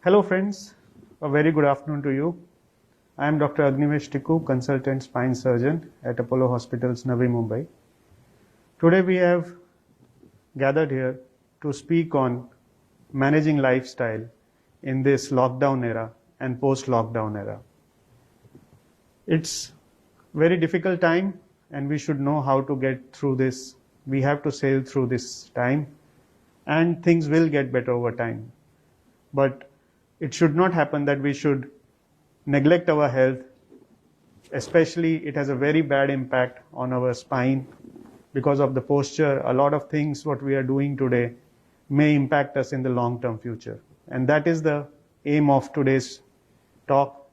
Hello friends, a very good afternoon to you. I am Dr. Agnivesh Tikku, consultant spine surgeon at Apollo Hospitals, Navi Mumbai. Today we have gathered here to speak on managing lifestyle in this lockdown era and post-lockdown era. It's very difficult time and we should know how to get through this. We have to sail through this time and things will get better over time. But it should not happen that we should neglect our health, especially it has a very bad impact on our spine because of the posture. A lot of things what we are doing today may impact us in the long-term future. And that is the aim of today's talk,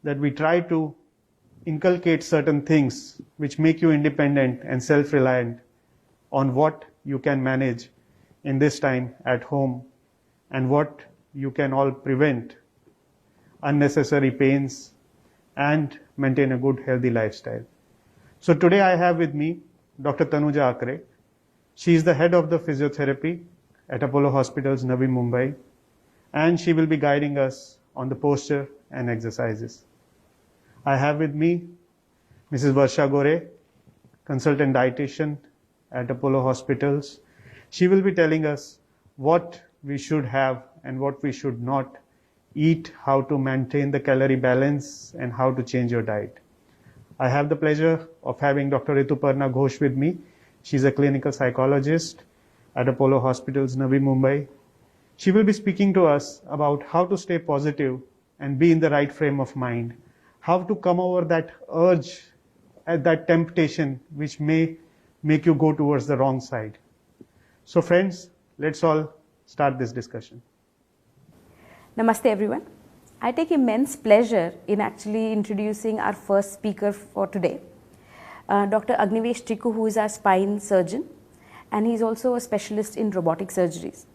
that we try to inculcate certain things which make you independent and self-reliant on what you can manage in this time at home and what you can all prevent unnecessary pains and maintain a good healthy lifestyle. So today I have with me Dr. Tanuja Akre. She is the head of the physiotherapy at Apollo Hospitals, Navi Mumbai, and she will be guiding us on the posture and exercises. I have with me Mrs. Varsha Gore, consultant dietitian at Apollo Hospitals. She will be telling us what we should have and what we should not eat, how to maintain the calorie balance, and how to change your diet. I have the pleasure of having Dr. Rituparna Ghosh with me. She's a clinical psychologist at Apollo Hospitals, Navi Mumbai. She will be speaking to us about how to stay positive and be in the right frame of mind, how to come over that urge, that temptation which may make you go towards the wrong side. So friends, let's all start this discussion. Namaste everyone. I take immense pleasure in actually introducing our first speaker for today, Dr. Agnivesh Tikku, who is our spine surgeon, and he's also a specialist in robotic surgeries.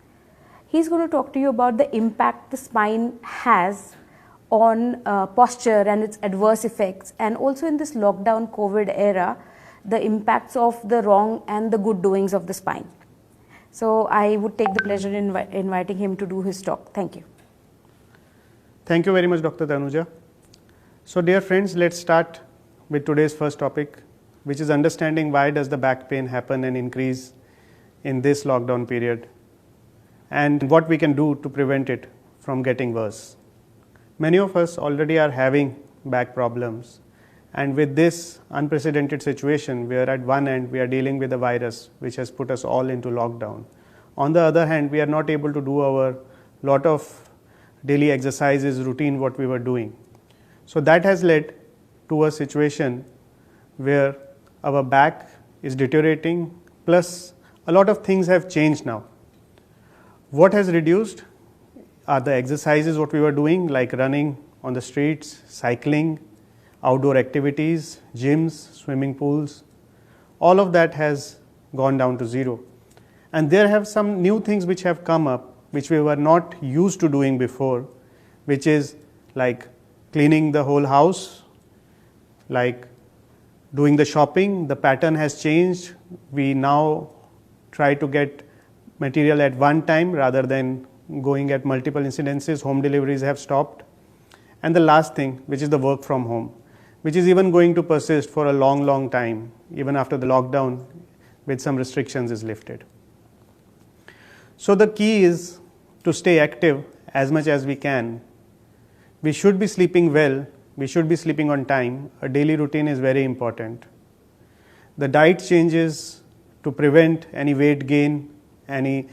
He's going to talk to you about the impact the spine has on posture and its adverse effects, and also in this lockdown COVID era, the impacts of the wrong and the good doings of the spine. So I would take the pleasure in inviting him to do his talk. Thank you. Thank you very much, Dr. Tanuja. So dear friends, let's start with today's first topic, which is understanding why does the back pain happen and increase in this lockdown period, and what we can do to prevent it from getting worse. Many of us already are having back problems, and with this unprecedented situation where at one end we are dealing with a virus which has put us all into lockdown. On the other hand, we are not able to do our lot of daily exercises routine what we were doing. So that has led to a situation where our back is deteriorating, plus a lot of things have changed now. What has reduced are the exercises what we were doing, like running on the streets, cycling, outdoor activities, gyms, swimming pools. All of that has gone down to zero. And there have some new things which have come up which we were not used to doing before, which is like cleaning the whole house, like doing the shopping. The pattern has changed. We now try to get material at one time rather than going at multiple incidences. Home deliveries have stopped. And the last thing, which is the work from home, which is even going to persist for a long time, even after the lockdown with some restrictions is lifted. So the key is to stay active as much as we can. We should be sleeping well, we should be sleeping on time. A daily routine is very important. The diet changes to prevent any weight gain, any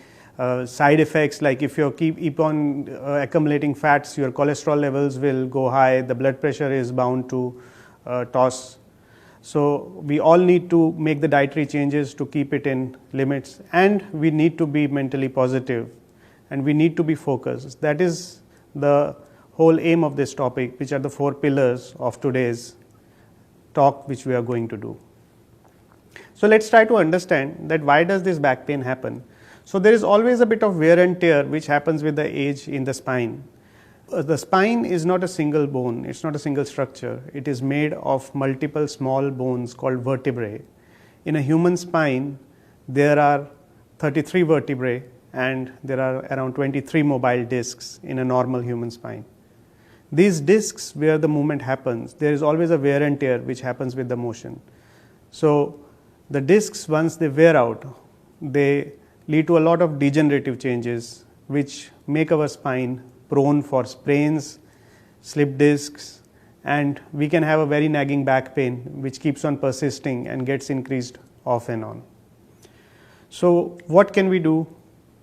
side effects, like if you keep on accumulating fats, your cholesterol levels will go high, the blood pressure is bound to toss. So we all need to make the dietary changes to keep it in limits, and we need to be mentally positive and we need to be focused. That is the whole aim of this topic, which are the 4 pillars of today's talk which we are going to do. So let's try to understand that why does this back pain happen. So there is always a bit of wear and tear which happens with the age in the spine. The spine is not a single bone, it's not a single structure. It is made of multiple small bones called vertebrae. In a human spine, there are 33 vertebrae and there are around 23 mobile discs in a normal human spine. These discs, where the movement happens, there is always a wear and tear which happens with the motion. So the discs, once they wear out, they lead to a lot of degenerative changes which make our spine prone for sprains, slip discs, and we can have a very nagging back pain which keeps on persisting and gets increased off and on. So what can we do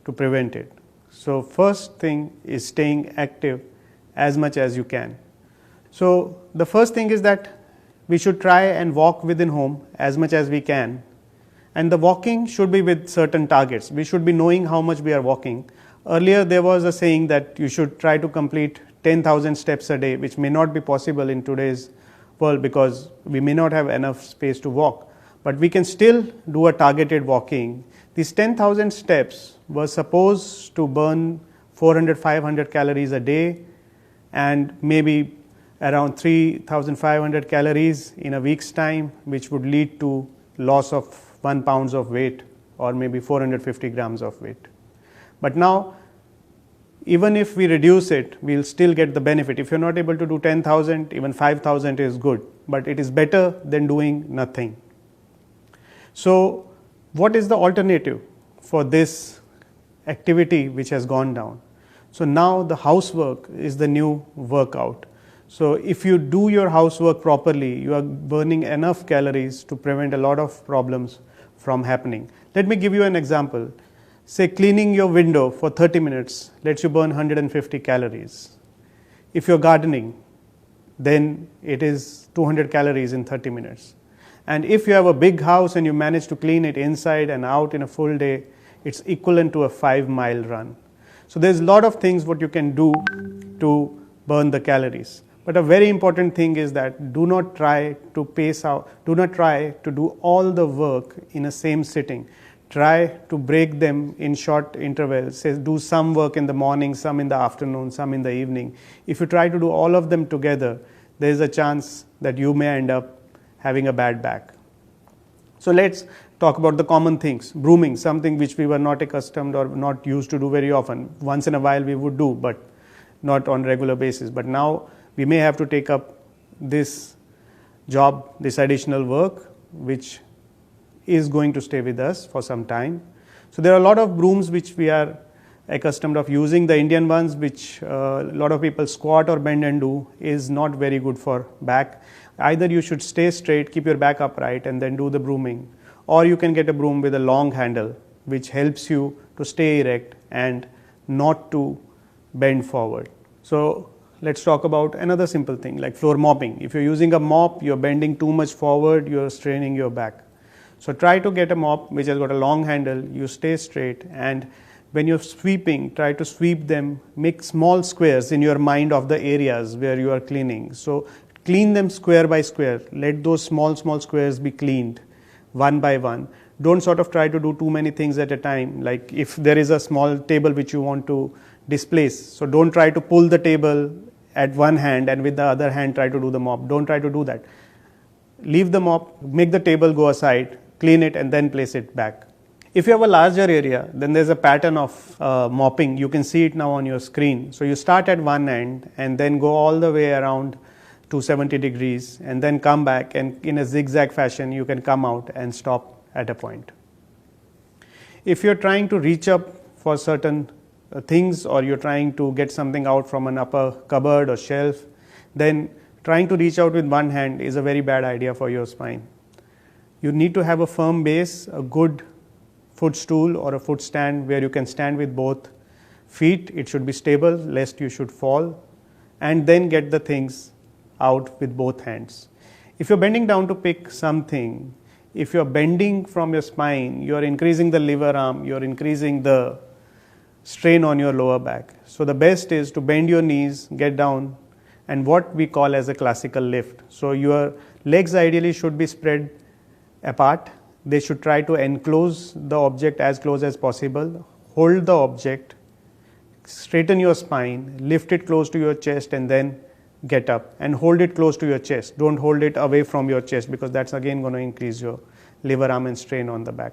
to prevent it? So first thing is staying active as much as you can. So the first thing is that we should try and walk within home as much as we can, and the walking should be with certain targets. We should be knowing how much we are walking. Earlier there was a saying that you should try to complete 10,000 steps a day, which may not be possible in today's world because we may not have enough space to walk, but we can still do a targeted walking. These 10,000 steps were supposed to burn 400-500 calories a day and maybe around 3,500 calories in a week's time, which would lead to loss of 1 pound of weight or maybe 450 grams of weight. But now, even if we reduce it, we'll still get the benefit. If you're not able to do 10,000, even 5,000 is good, but it is better than doing nothing. So what is the alternative for this activity which has gone down? So now the housework is the new workout. So if you do your housework properly, you are burning enough calories to prevent a lot of problems from happening. Let me give you an example. Say cleaning your window for 30 minutes lets you burn 150 calories. If you're gardening, then it is 200 calories in 30 minutes. And if you have a big house and you manage to clean it inside and out in a full day, it's equivalent to a 5-mile run. So there's a lot of things what you can do to burn the calories. But a very important thing is that do not try to pace out, do not try to do all the work in a same sitting. Try to break them in short intervals. Say do some work in the morning, some in the afternoon, some in the evening. If you try to do all of them together, there is a chance that you may end up having a bad back. So let's talk about the common things. Brooming, something which we were not accustomed or not used to do very often. Once in a while we would do, but not on regular basis. But now we may have to take up this job, this additional work, which is going to stay with us for some time. So there are a lot of brooms which we are accustomed of using. The Indian ones, which a lot of people squat or bend and do, is not very good for back. Either you should stay straight, keep your back upright and then do the brooming, or you can get a broom with a long handle which helps you to stay erect and not to bend forward. So let's talk about another simple thing like floor mopping. If you're using a mop, you're bending too much forward, you're straining your back. So try to get a mop which has got a long handle, you stay straight, and when you're sweeping, try to sweep them, make small squares in your mind of the areas where you are cleaning. So clean them square by square, let those small squares be cleaned one by one. Don't sort of try to do too many things at a time, like if there is a small table which you want to displace, so don't try to pull the table at one hand and with the other hand try to do the mop. Don't try to do that. Leave the mop, make the table go aside, clean it and then place it back. If you have a larger area, then there's a pattern of mopping. You can see it now on your screen. So you start at one end and then go all the way around 270 degrees and then come back, and in a zigzag fashion you can come out and stop at a point. If you're trying to reach up for certain things, or you're trying to get something out from an upper cupboard or shelf, then trying to reach out with one hand is a very bad idea for your spine. You need to have a firm base, a good footstool or a foot stand where you can stand with both feet. It should be stable lest you should fall, and then get the things out with both hands. If you're bending down to pick something, if you're bending from your spine, you're increasing the lever arm, you're increasing the strain on your lower back. So the best is to bend your knees, get down, and what we call as a classical lift. So your legs ideally should be spread apart. They should try to enclose the object as close as possible. Hold the object, straighten your spine, lift it close to your chest and then get up, and hold it close to your chest. Don't hold it away from your chest because that's again going to increase your lever arm and strain on the back.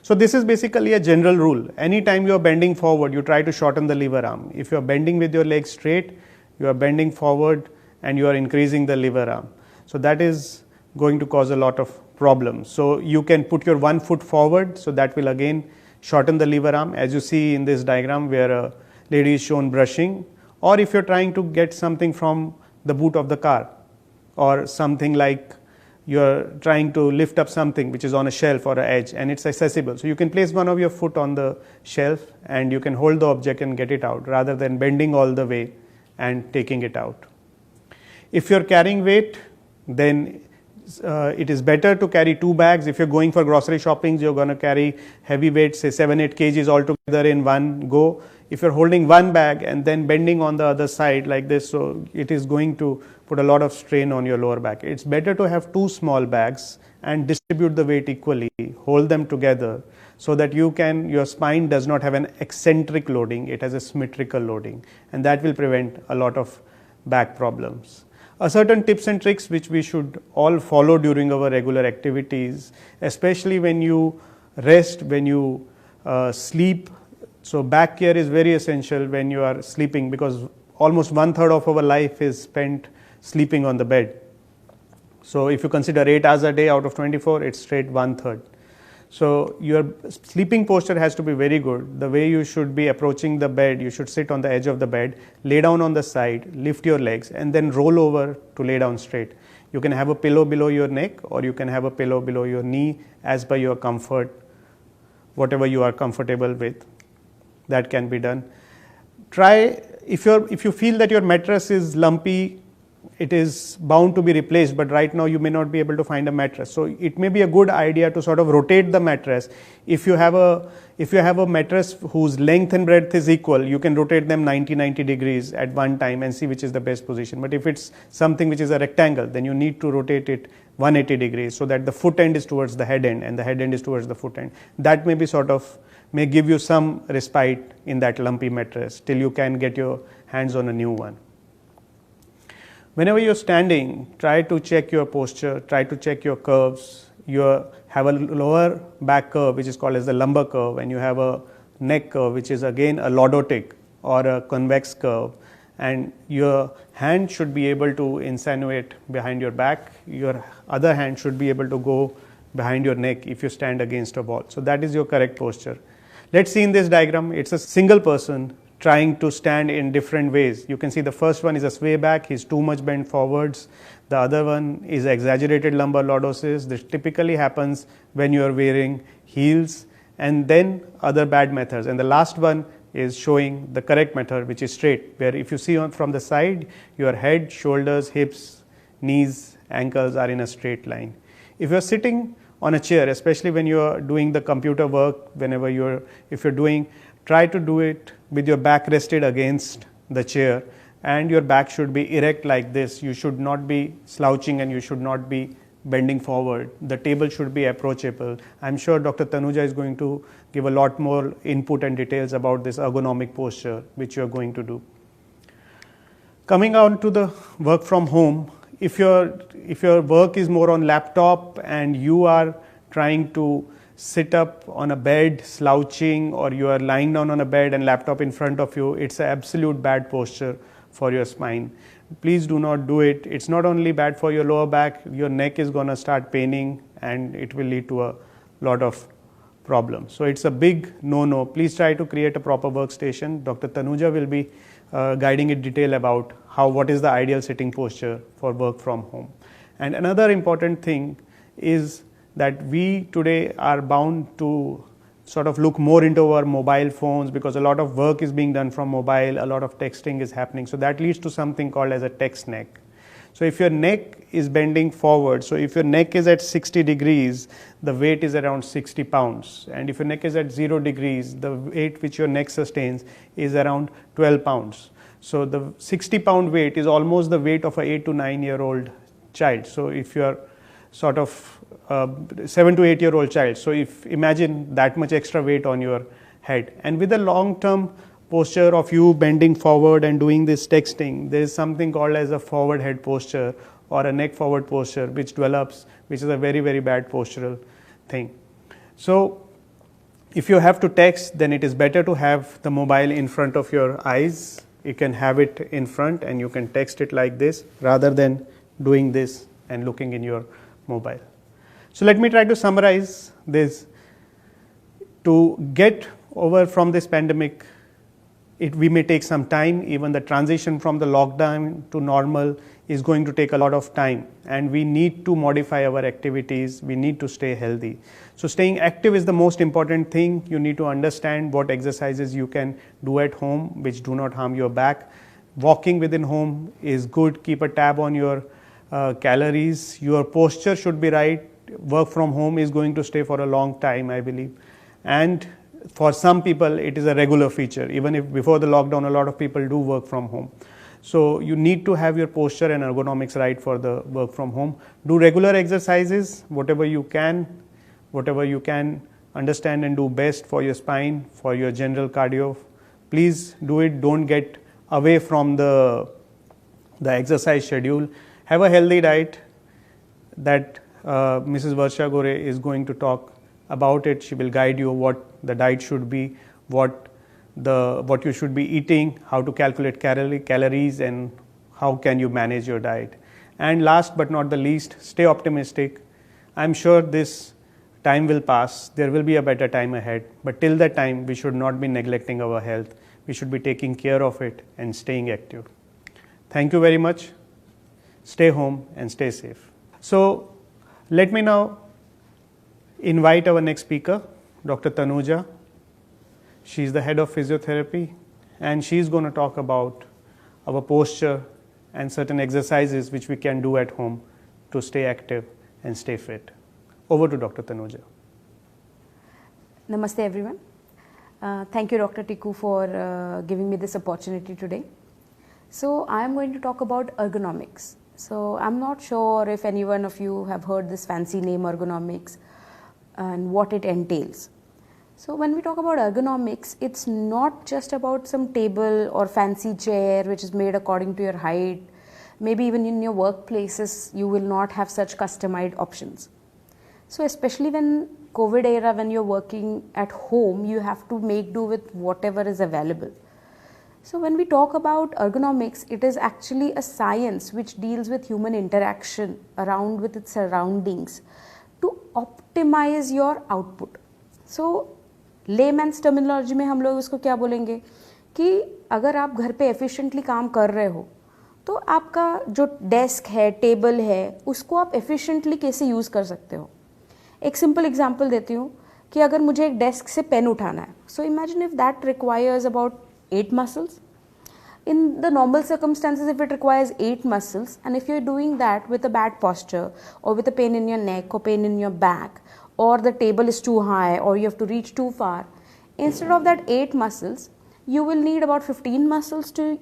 So this is basically a general rule. Anytime you are bending forward, you try to shorten the lever arm. If you are bending with your legs straight, you are bending forward and you are increasing the lever arm. So that is going to cause a lot of problems. So you can put your one foot forward, so that will again shorten the lever arm, as you see in this diagram where a lady is shown brushing, or if you're trying to get something from the boot of the car, or something like you're trying to lift up something which is on a shelf or an edge and it's accessible. So you can place one of your foot on the shelf and you can hold the object and get it out, rather than bending all the way and taking it out. If you're carrying weight, then it is better to carry two bags. If you're going for grocery shopping, you're going to carry heavy weight, say 7-8 kgs altogether in one go. If you're holding one bag and then bending on the other side like this, so it is going to put a lot of strain on your lower back. It's better to have two small bags and distribute the weight equally, hold them together, so that your spine does not have an eccentric loading, it has a symmetrical loading, and that will prevent a lot of back problems. A certain tips and tricks which we should all follow during our regular activities, especially when you rest, when you sleep. So back care is very essential when you are sleeping, because almost 1/3 of our life is spent sleeping on the bed. So if you consider 8 hours a day out of 24, it's straight 1/3. So your sleeping posture has to be very good. The way you should be approaching the bed, you should sit on the edge of the bed, lay down on the side, lift your legs, and then roll over to lay down straight. You can have a pillow below your neck, or you can have a pillow below your knee, as per your comfort, whatever you are comfortable with. That can be done. Try, if you feel that your mattress is lumpy, it is bound to be replaced, but right now you may not be able to find a mattress. So it may be a good idea to sort of rotate the mattress. If you have a mattress whose length and breadth is equal, you can rotate them 90 degrees at one time and see which is the best position. But if it's something which is a rectangle, then you need to rotate it 180 degrees, so that the foot end is towards the head end and the head end is towards the foot end. That may give you some respite in that lumpy mattress till you can get your hands on a new one. Whenever you're standing, try to check your posture, try to check your curves. You have a lower back curve, which is called as the lumbar curve, and you have a neck curve, which is again a lordotic or a convex curve. And your hand should be able to insinuate behind your back. Your other hand should be able to go behind your neck if you stand against a wall. So that is your correct posture. Let's see in this diagram, it's a single person trying to stand in different ways. You can see the first one is a sway back, he's too much bent forwards. The other one is exaggerated lumbar lordosis. This typically happens when you are wearing heels, and then other bad methods. And the last one is showing the correct method, which is straight, where if you see from the side, your head, shoulders, hips, knees, ankles are in a straight line. If you are sitting on a chair, especially when you are doing the computer work, try to do it with your back rested against the chair, and your back should be erect like this. You should not be slouching and you should not be bending forward. The table should be approachable. I'm sure Dr. Tanuja is going to give a lot more input and details about this ergonomic posture which you are going to do. Coming on to the work from home, if your work is more on laptop and you are trying to sit up on a bed slouching, or you are lying down on a bed and laptop in front of you, it's an absolute bad posture for your spine. Please do not do it. It's not only bad for your lower back, your neck is going to start paining and it will lead to a lot of problems. So it's a big no-no. Please try to create a proper workstation. Dr. Tanuja will be guiding in detail about what is the ideal sitting posture for work from home. And another important thing is that we today are bound to sort of look more into our mobile phones, because a lot of work is being done from mobile, a lot of texting is happening. So that leads to something called as a text neck. So if your neck is bending forward, so if your neck is at 60 degrees, the weight is around 60 pounds. And if your neck is at 0 degrees, the weight which your neck sustains is around 12 pounds. So the 60 pound weight is almost the weight of an 8 to 9 year old child. So if you're sort of 7 to 8 year old child. So imagine that much extra weight on your head. And with the long term posture of you bending forward and doing this texting, there is something called as a forward head posture or a neck forward posture which develops, which is a very, very bad postural thing. So If you have to text, then it is better to have the mobile in front of your eyes. You can have it in front and you can text it like this rather than doing this and looking in your mobile. So let me try to summarize this. To get over from this pandemic, we may take some time. Even the transition from the lockdown to normal is going to take a lot of time, and we need to modify our activities. We need to stay healthy. So staying active is the most important thing. You need to understand what exercises you can do at home which do not harm your back. Walking within home is good. Keep a tab on your calories. Your posture should be right. Work from home is going to stay for a long time, I believe. And for some people, it is a regular feature. Even if before the lockdown, a lot of people do work from home. So you need to have your posture and ergonomics right for the work from home. Do regular exercises, whatever you can understand and do best for your spine, for your general cardio. Please do it. Don't get away from the exercise schedule. Have a healthy diet that Mrs. Varsha Gore is going to talk about it. She will guide you what the diet should be, what you should be eating, how to calculate calories, and how can you manage your diet. And last but not the least, stay optimistic. I'm sure this time will pass. There will be a better time ahead. But till that time, we should not be neglecting our health. We should be taking care of it and staying active. Thank you very much. Stay home and stay safe. So let me now invite our next speaker, Dr. Tanuja. She is the head of physiotherapy, and she is going to talk about our posture and certain exercises which we can do at home to stay active and stay fit. Over to Dr. Tanuja. Namaste everyone. Thank you Dr. Tiku for giving me this opportunity today. So I am going to talk about ergonomics. So I'm not sure if any one of you have heard this fancy name ergonomics and what it entails. So when we talk about ergonomics, it's not just about some table or fancy chair which is made according to your height. Maybe even in your workplaces, you will not have such customized options. So especially when COVID era, when you're working at home, you have to make do with whatever is available. So when we talk about ergonomics, it is actually a science which deals with human interaction around with its surroundings to optimize your output. So layman's terminology में हम लोग उसको क्या बोलेंगे कि अगर आप घर पे एफिशिएंटली काम कर रहे हो तो आपका जो डेस्क है, टेबल है, उसको आप एफिशिएंटली कैसे यूज़ कर सकते हो. एक सिंपल एग्जांपल देती हूँ कि अगर मुझे एक डेस्क से पेन उठाना है, so imagine if that requires about 8 muscles. In the normal circumstances, if it requires 8 muscles, and if you're doing that with a bad posture or with a pain in your neck or pain in your back, or the table is too high or you have to reach too far, instead of that 8 muscles, you will need about 15 muscles to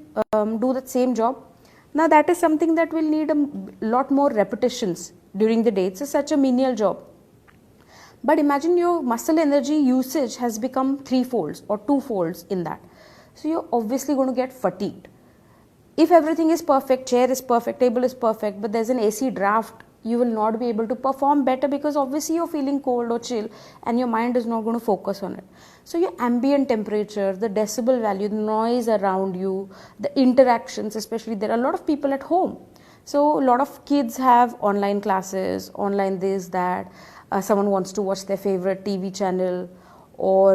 do that same job. Now that is something that will need a lot more repetitions during the day. It's such a menial job. But imagine your muscle energy usage has become 3 folds or 2 folds in that. So you're obviously going to get fatigued. If everything is perfect, chair is perfect, table is perfect, but there's an AC draft, you will not be able to perform better because obviously you're feeling cold or chill and your mind is not going to focus on it. So your ambient temperature, the decibel value, the noise around you, the interactions, especially there are a lot of people at home. So a lot of kids have online classes, online this, that, someone wants to watch their favorite TV channel, or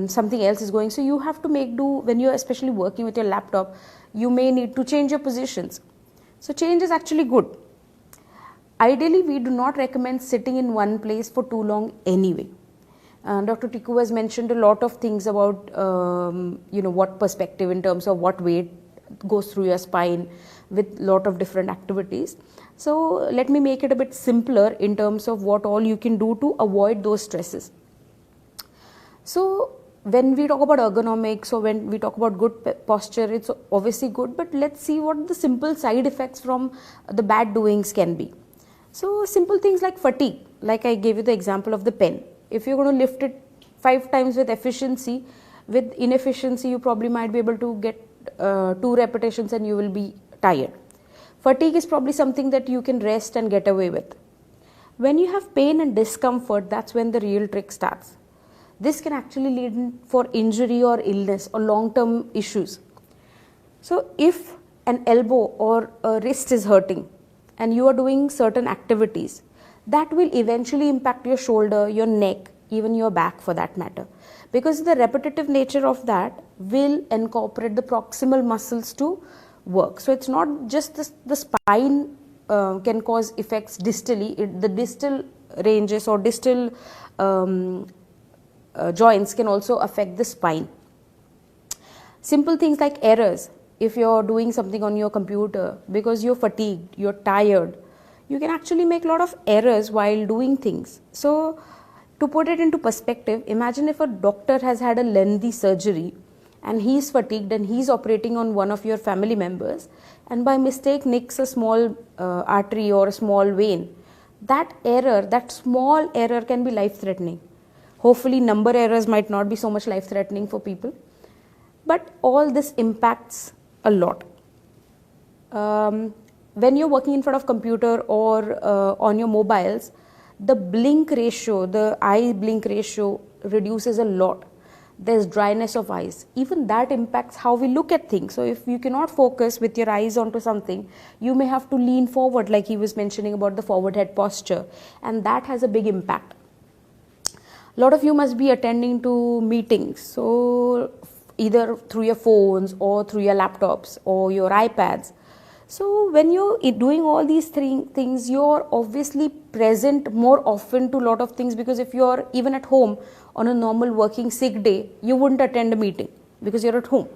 something else is going. So you have to make do when you're especially working with your laptop. You may need to change your positions. So change is actually good. Ideally, we do not recommend sitting in one place for too long anyway. Dr. Tiku has mentioned a lot of things about what perspective in terms of what weight goes through your spine with lot of different activities. So let me make it a bit simpler in terms of what all you can do to avoid those stresses. So when we talk about ergonomics or when we talk about good posture, it's obviously good, but let's see what the simple side effects from the bad doings can be. So simple things like fatigue, like I gave you the example of the pen. If you're going to lift it 5 times with efficiency, with inefficiency you probably might be able to get 2 repetitions and you will be tired. Fatigue is probably something that you can rest and get away with. When you have pain and discomfort, that's when the real trick starts. this can actually lead for injury or illness or long-term issues. So if an elbow or a wrist is hurting and you are doing certain activities, that will eventually impact your shoulder, your neck, even your back for that matter, because the repetitive nature of that will incorporate the proximal muscles to work. So it's not just the spine can cause effects distally, the distal ranges or distal joints can also affect the spine. Simple things like errors. If you're doing something on your computer because you're fatigued, you're tired, you can actually make a lot of errors while doing things. So to put it into perspective, imagine if a doctor has had a lengthy surgery and he's fatigued and he's operating on one of your family members and by mistake nicks a small artery or a small vein. That error, that small error can be life-threatening. Hopefully number errors might not be so much life-threatening for people, but all this impacts a lot. When you're working in front of computer or on your mobiles, the blink ratio, the eye blink ratio reduces a lot. There's dryness of eyes. Even that impacts how we look at things. So if you cannot focus with your eyes onto something, you may have to lean forward, like he was mentioning about the forward head posture, and that has a big impact. A lot of you must be attending to meetings, so either through your phones or through your laptops or your iPads. So when you're doing all these things, you're obviously present more often to a lot of things, because if you're even at home on a normal working sick day, you wouldn't attend a meeting because you're at home.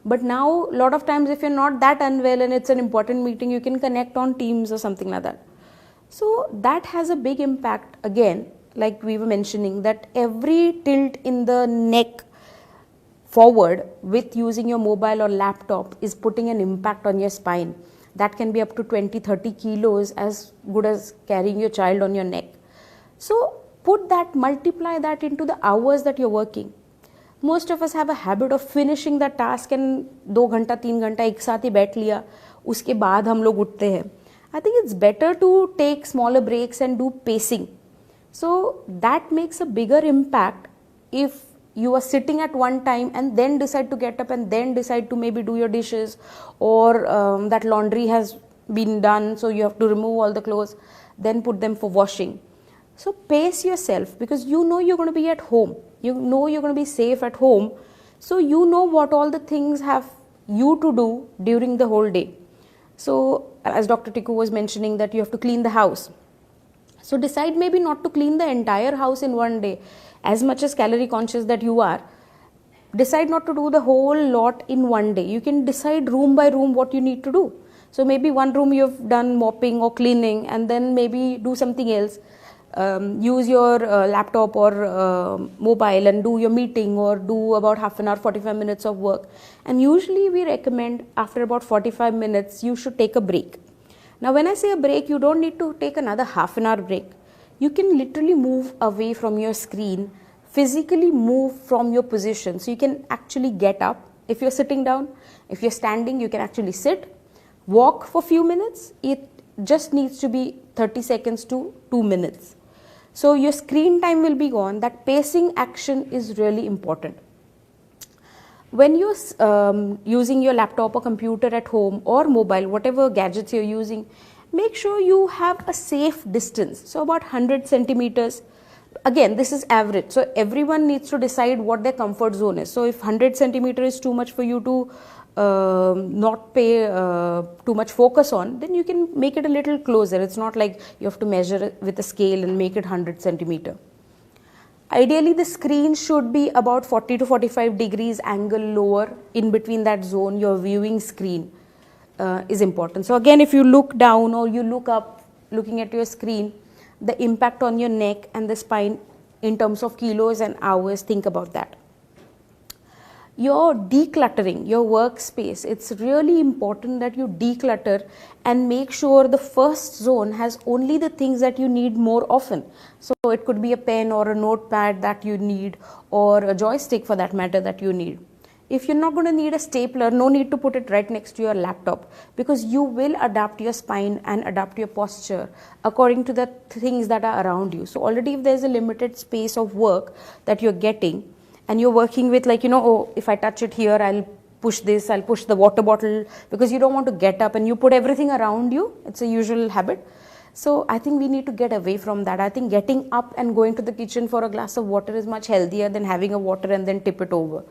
But now a lot of times if you're not that unwell and it's an important meeting, you can connect on Teams or something like that. So that has a big impact. Again, like we were mentioning, that every tilt in the neck forward with using your mobile or laptop is putting an impact on your spine. That can be up to 20-30 kilos, as good as carrying your child on your neck. So multiply that into the hours that you're working. Most of us have a habit of finishing the task and 2 घंटा 3 घंटा एक साथ ही बैठ लिया, उसके बाद हम लोग उठते हैं. I think it's better to take smaller breaks and do pacing. So that makes a bigger impact if you are sitting at one time and then decide to get up and then decide to maybe do your dishes, or that laundry has been done, so you have to remove all the clothes, then put them for washing. So pace yourself, because you know you're going to be at home, you know you're going to be safe at home, so you know what all the things have you to do during the whole day. So as Dr. Tikku was mentioning, that you have to clean the house. So decide maybe not to clean the entire house in one day. As much as calorie conscious that you are, decide not to do the whole lot in one day. You can decide room by room what you need to do. So maybe one room you've done mopping or cleaning, and then maybe do something else. Use your laptop or mobile and do your meeting, or do about half an hour, 45 minutes of work. And usually we recommend after about 45 minutes, you should take a break. Now when I say a break, you don't need to take another half an hour break. You can literally move away from your screen, physically move from your position. So you can actually get up. If you're sitting down, if you're standing, you can actually sit, walk for a few minutes. It just needs to be 30 seconds to 2 minutes. So your screen time will be gone. That pacing action is really important. When you're using your laptop or computer at home or mobile, whatever gadgets you're using, make sure you have a safe distance. So about 100 centimeters. Again, this is average. So everyone needs to decide what their comfort zone is. So if 100 centimeters is too much for you to not pay too much focus on, then you can make it a little closer. It's not like you have to measure it with a scale and make it 100 centimeter. Ideally, the screen should be about 40 to 45 degrees angle lower. In between that zone, your viewing screen is important. So again, if you look down or you look up looking at your screen, the impact on your neck and the spine in terms of kilos and hours, think about that. You're decluttering your workspace. It's really important that you declutter and make sure the first zone has only the things that you need more often. So it could be a pen or a notepad that you need, or a joystick for that matter that you need. If you're not going to need a stapler, no need to put it right next to your laptop, because you will adapt your spine and adapt your posture according to the things that are around you. So already if there's a limited space of work that you're getting, and you're working with, like, oh, if I touch it here, I'll push this, I'll push the water bottle, because you don't want to get up and you put everything around you. It's a usual habit. So I think we need to get away from that. I think getting up and going to the kitchen for a glass of water is much healthier than having a water and then tip it over.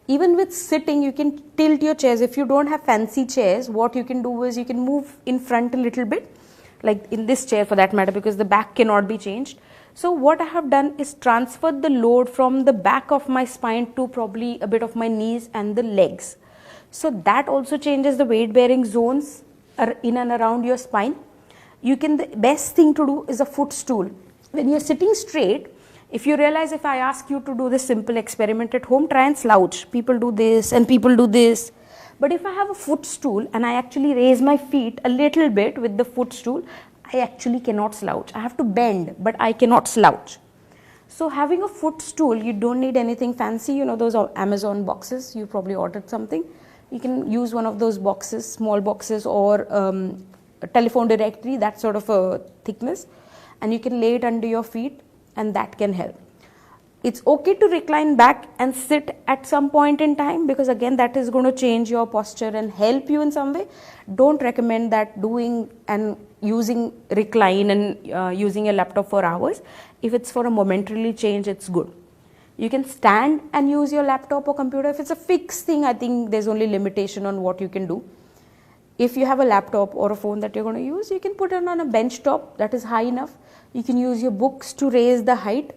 Even with sitting, you can tilt your chairs. If you don't have fancy chairs, what you can do is you can move in front a little bit, like in this chair for that matter, because the back cannot be changed. So what I have done is transferred the load from the back of my spine to probably a bit of my knees and the legs. So that also changes the weight bearing zones in and around your spine. The best thing to do is a footstool. When you're sitting straight, if you realize, if I ask you to do this simple experiment at home, try and slouch. People do this and people do this. But if I have a footstool and I actually raise my feet a little bit with the footstool, I actually cannot slouch. I have to bend, but I cannot slouch. So having a footstool, you don't need anything fancy. Those are Amazon boxes. You probably ordered something. You can use one of those boxes, small boxes, or a telephone directory, that sort of a thickness. And you can lay it under your feet, and that can help. It's okay to recline back and sit at some point in time, because again, that is going to change your posture and help you in some way. Don't recommend that doing and using recline and using a laptop for hours. If it's for a momentarily change, it's good. You can stand and use your laptop or computer. If it's a fixed thing, I think there's only limitation on what you can do. If you have a laptop or a phone that you're going to use, you can put it on a bench top that is high enough. You can use your books to raise the height.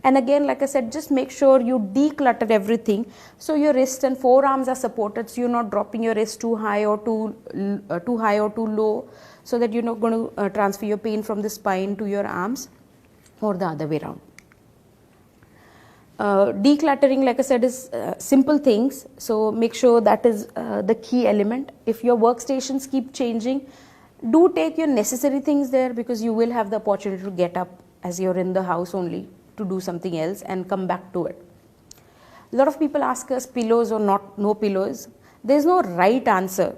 And again, like I said, just make sure you declutter everything so your wrist and forearms are supported, so you're not dropping your wrist too high or too low, so that you're not going to transfer your pain from the spine to your arms or the other way around. Decluttering, like I said, is simple things, so make sure that is the key element. If your workstations keep changing, do take your necessary things there, because you will have the opportunity to get up as you're in the house only to do something else and come back to it. A lot of people ask us pillows or no pillows. There's no right answer.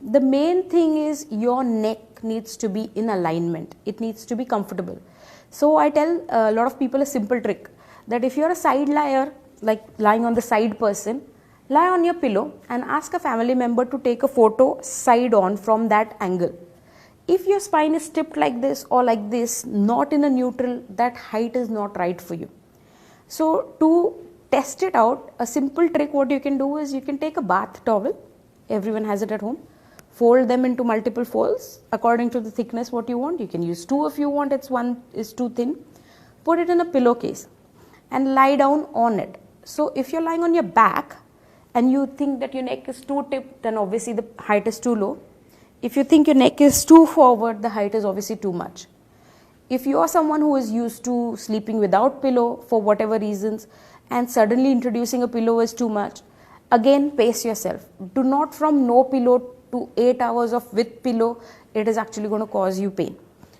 The main thing is your neck needs to be in alignment. It needs to be comfortable. So I tell a lot of people a simple trick, that if you're a side lier, like lying on the side person, lie on your pillow and ask a family member to take a photo side on from that angle. If your spine is tipped like this or like this, not in a neutral, that height is not right for you. So to test it out, a simple trick what you can do is you can take a bath towel, everyone has it at home, fold them into multiple folds according to the thickness what you want. You can use 2 if you want, one is too thin. Put it in a pillowcase and lie down on it. So if you're lying on your back and you think that your neck is too tipped, then obviously the height is too low. If you think your neck is too forward, the height is obviously too much. If you are someone who is used to sleeping without pillow for whatever reasons, and suddenly introducing a pillow is too much, again pace yourself. Do not from no pillow to 8 hours of with pillow, it is actually going to cause you pain.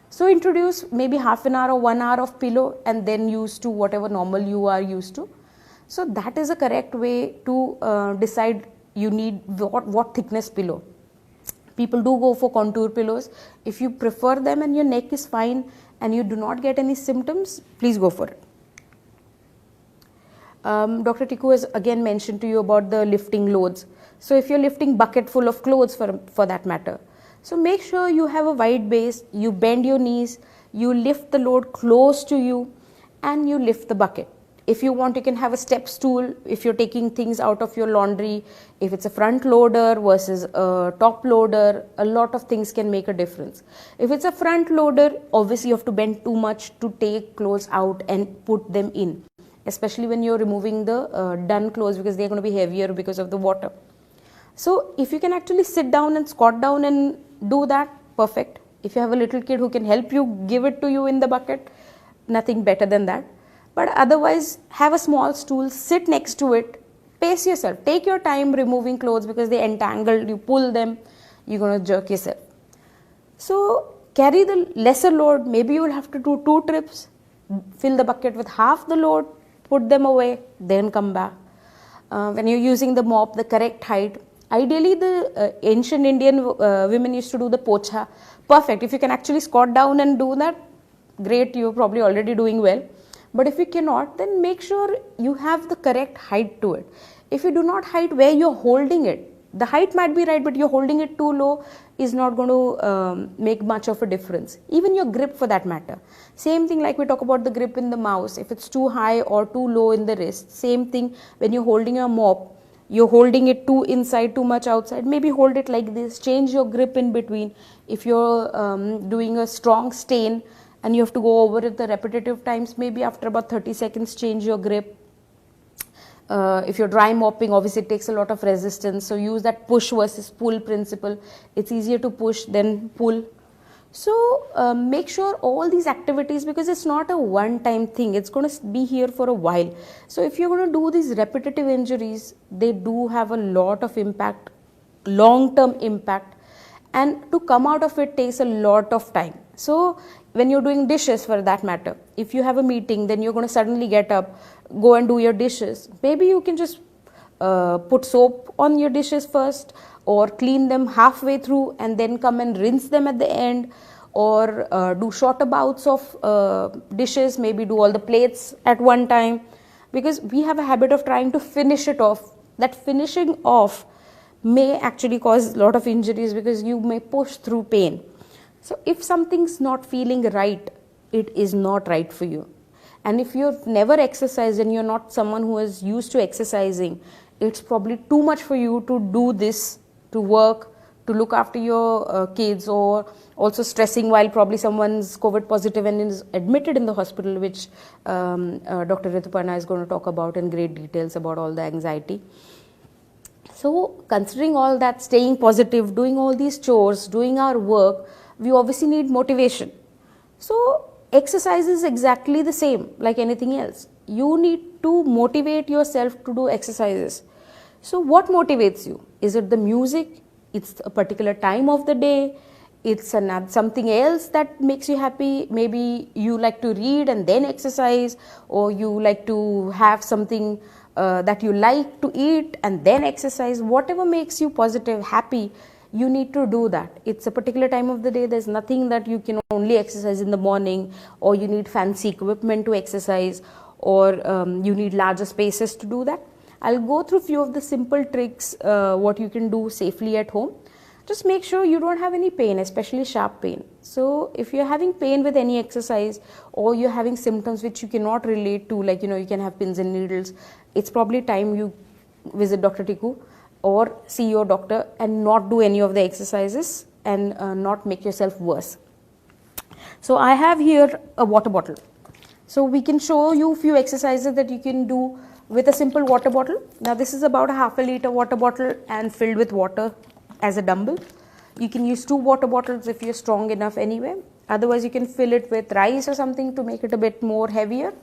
So introduce maybe half an hour or 1 hour of pillow and then use to whatever normal you are used to. So that is a correct way to decide you need what thickness pillow. People do go for contour pillows. If you prefer them and your neck is fine and you do not get any symptoms, please go for it. Dr. Tiku has again mentioned to you about the lifting loads. So if you're lifting bucket full of clothes for that matter, so make sure you have a wide base, you bend your knees, you lift the load close to you, and you lift the bucket. If you want, you can have a step stool if you're taking things out of your laundry. If it's a front loader versus a top loader, a lot of things can make a difference. If it's a front loader, obviously you have to bend too much to take clothes out and put them in, especially when you're removing the done clothes, because they're going to be heavier because of the water. So if you can actually sit down and squat down and do that, perfect. If you have a little kid who can help you, give it to you in the bucket, nothing better than that. But otherwise, have a small stool, sit next to it, pace yourself. Take your time removing clothes because they entangled, you pull them, you're going to jerk yourself. So carry the lesser load. Maybe you will have to do 2 trips, fill the bucket with half the load, put them away, then come back. when you're using the mop, the correct height. Ideally, the ancient Indian women used to do the pocha. Perfect. If you can actually squat down and do that, great, you're probably already doing well. But if you cannot, then make sure you have the correct height to it. If you do not height where you're holding it, the height might be right, but you're holding it too low is not going to make much of a difference. Even your grip for that matter. Same thing like we talk about the grip in the mouse. If it's too high or too low in the wrist, same thing when you're holding your mop, you're holding it too inside, too much outside, maybe hold it like this, change your grip in between. If you're doing a strong stain and you have to go over it the repetitive times, maybe after about 30 seconds change your grip. If you're dry mopping, obviously it takes a lot of resistance, so use that push versus pull principle. It's easier to push than pull. So make sure all these activities, because it's not a one-time thing, it's going to be here for a while. So if you're going to do these repetitive injuries, they do have a lot of impact, long-term impact, and to come out of it takes a lot of time. So when you're doing dishes for that matter, if you have a meeting, then you're going to suddenly get up, go and do your dishes. Maybe you can just put soap on your dishes first, or clean them halfway through and then come and rinse them at the end, or do shorter bouts of dishes, maybe do all the plates at one time, because we have a habit of trying to finish it off. That finishing off may actually cause a lot of injuries because you may push through pain. So if something's not feeling right, it is not right for you. And if you've never exercised and you're not someone who is used to exercising, it's probably too much for you to do this, to work, to look after your kids, or also stressing while probably someone's COVID positive and is admitted in the hospital, which Dr. Rituparna is going to talk about in great details about all the anxiety. So considering all that, staying positive, doing all these chores, doing our work, we obviously need motivation. So exercise is exactly the same like anything else. You need to motivate yourself to do exercises. So what motivates you? Is it the music? It's a particular time of the day? It's something else that makes you happy? Maybe you like to read and then exercise, or you like to have something that you like to eat and then exercise. Whatever makes you positive, happy, you need to do that. It's a particular time of the day. There's nothing that you can only exercise in the morning, or you need fancy equipment to exercise, or you need larger spaces to do that. I'll go through a few of the simple tricks what you can do safely at home. Just make sure you don't have any pain, especially sharp pain. So if you're having pain with any exercise, or you're having symptoms which you cannot relate to, like you can have pins and needles, it's probably time you visit Dr. Tiku or see your doctor and not do any of the exercises and not make yourself worse. So I have here a water bottle. So we can show you a few exercises that you can do with a simple water bottle. Now this is about a half a liter water bottle and filled with water as a dumbbell. You can use 2 water bottles if you're strong enough anyway. Otherwise you can fill it with rice or something to make it a bit more heavier.